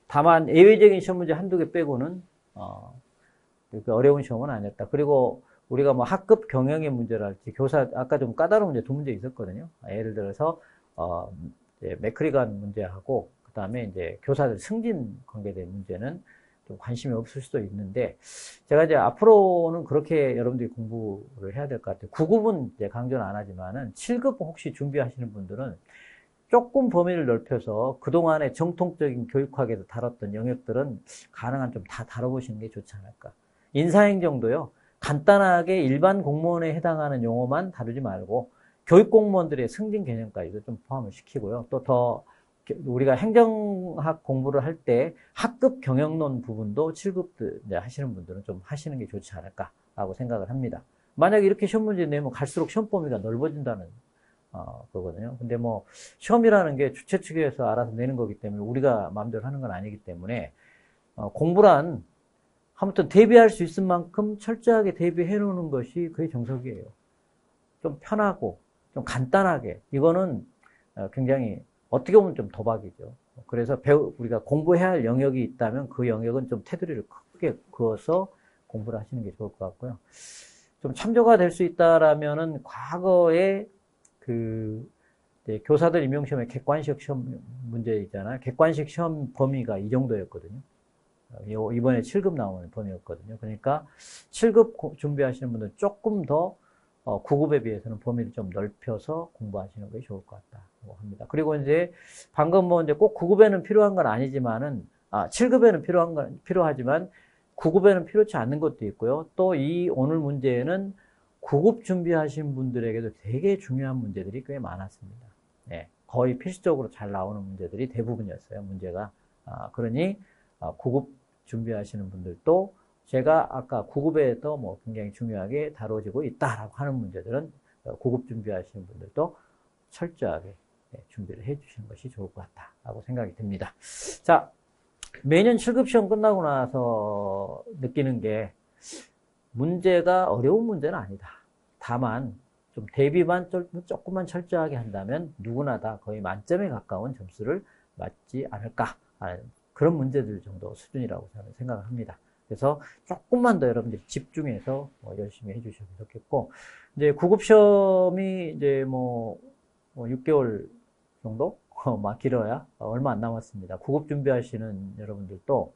다만 예외적인 시험 문제 한두 개 빼고는 어려운 시험은 아니었다. 그리고 우리가 뭐 학급 경영의 문제랄지 교사 아까 좀 까다로운 문제 두 문제 있었거든요. 예를 들어서 이제 매크리간 문제하고 그다음에 이제 교사들 승진 관계된 문제는 좀 관심이 없을 수도 있는데 제가 이제 앞으로는 그렇게 여러분들이 공부를 해야 될 것 같아요. 9급은 이제 강조는 안 하지만은 7급 혹시 준비하시는 분들은 조금 범위를 넓혀서 그동안의 정통적인 교육학에서 다뤘던 영역들은 가능한 좀 다 다뤄보시는 게 좋지 않을까. 인사행정도요. 간단하게 일반 공무원에 해당하는 용어만 다루지 말고 교육공무원들의 승진 개념까지도 좀 포함을 시키고요. 또 더 우리가 행정학 공부를 할 때 학급 경영론 부분도 7급 하시는 분들은 좀 하시는 게 좋지 않을까라고 생각을 합니다. 만약에 이렇게 시험 문제 내면 갈수록 시험 범위가 넓어진다는 거거든요. 근데 뭐 시험이라는 게 주최 측에서 알아서 내는 거기 때문에 우리가 마음대로 하는 건 아니기 때문에 공부란 아무튼 대비할 수 있을 만큼 철저하게 대비해 놓는 것이 그게 정석이에요. 좀 편하고 좀 간단하게 이거는 굉장히 어떻게 보면 좀 도박이죠. 그래서 우리가 공부해야 할 영역이 있다면 그 영역은 좀 테두리를 크게 그어서 공부를 하시는 게 좋을 것 같고요. 좀 참조가 될 수 있다라면은 과거에 교사들 임용시험의 객관식 시험 문제 있잖아요. 객관식 시험 범위가 이 정도였거든요. 이번에 7급 나오는 범위였거든요. 그러니까 7급 준비하시는 분들은 조금 더 9급에 비해서는 범위를 좀 넓혀서 공부하시는 것이 좋을 것 같다고 합니다. 그리고 이제 방금 뭐 이제 꼭 9급에는 필요한 건 아니지만은 7급에는 필요하지만 9급에는 필요치 않는 것도 있고요. 또 이 오늘 문제에는 9급 준비하신 분들에게도 되게 중요한 문제들이 꽤 많았습니다. 네, 거의 필수적으로 잘 나오는 문제들이 대부분이었어요, 문제가. 그러니 9급 준비하시는 분들도 제가 아까 9급에도 뭐 굉장히 중요하게 다뤄지고 있다라고 하는 문제들은 9급 준비하시는 분들도 철저하게 준비를 해 주시는 것이 좋을 것 같다라고 생각이 듭니다. 자, 매년 7급 시험 끝나고 나서 느끼는 게 문제가 어려운 문제는 아니다. 다만 좀 대비만 조금만 철저하게 한다면 누구나 다 거의 만점에 가까운 점수를 맞지 않을까 하는 그런 문제들 정도 수준이라고 저는 생각을 합니다. 그래서 조금만 더 여러분들이 집중해서 열심히 해주시면 좋겠고, 이제 9급 시험이 이제 뭐 6개월 정도? 막 길어야 얼마 안 남았습니다. 9급 준비하시는 여러분들도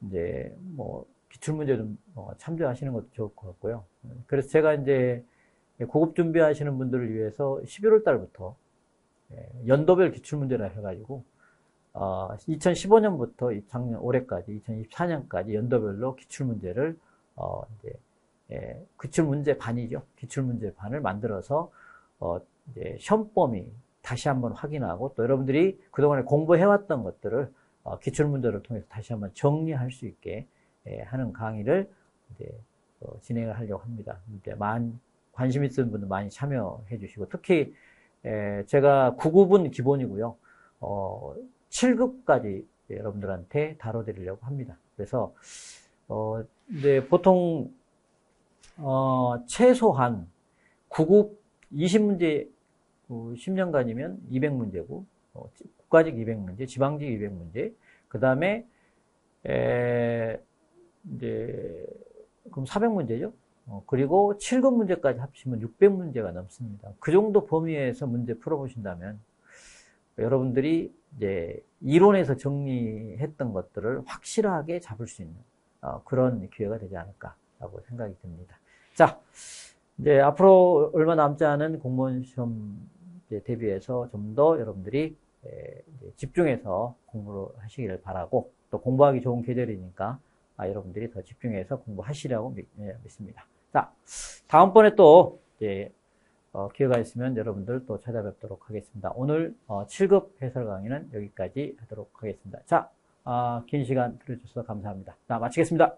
이제 뭐 기출문제 좀 참조하시는 것도 좋을 것 같고요. 그래서 제가 이제 9급 준비하시는 분들을 위해서 11월 달부터 연도별 기출문제라 해가지고 2015년부터 작년 올해까지 2024년까지 연도별로 기출문제를 이제 기출문제 반이죠. 기출문제 반을 만들어서 이제 시험 범위 다시 한번 확인하고 또 여러분들이 그동안에 공부해왔던 것들을 기출문제를 통해서 다시 한번 정리할 수 있게 하는 강의를 이제 진행을 하려고 합니다. 이제 관심 있는 분들 많이 참여해 주시고 특히 제가 9급은 기본이고요. 7급까지 여러분들한테 다뤄드리려고 합니다. 그래서 이제 보통 최소한 9급 20문제 10년간이면 200문제고 국가직 200문제, 지방직 200문제, 그 다음에 이제 그럼 400문제죠. 그리고 7급 문제까지 합치면 600문제가 넘습니다. 그 정도 범위에서 문제 풀어보신다면 여러분들이 이제 이론에서 정리했던 것들을 확실하게 잡을 수 있는 그런 기회가 되지 않을까라고 생각이 듭니다. 자, 이제 앞으로 얼마 남지 않은 공무원 시험 대비해서 좀 더 여러분들이 집중해서 공부를 하시기를 바라고 또 공부하기 좋은 계절이니까 여러분들이 더 집중해서 공부하시라고 믿습니다. 자, 다음번에 또 이제 기회가 있으면 여러분들 또 찾아뵙도록 하겠습니다. 오늘 7급 해설 강의는 여기까지 하도록 하겠습니다. 자, 긴 시간 들어주셔서 감사합니다. 자, 마치겠습니다.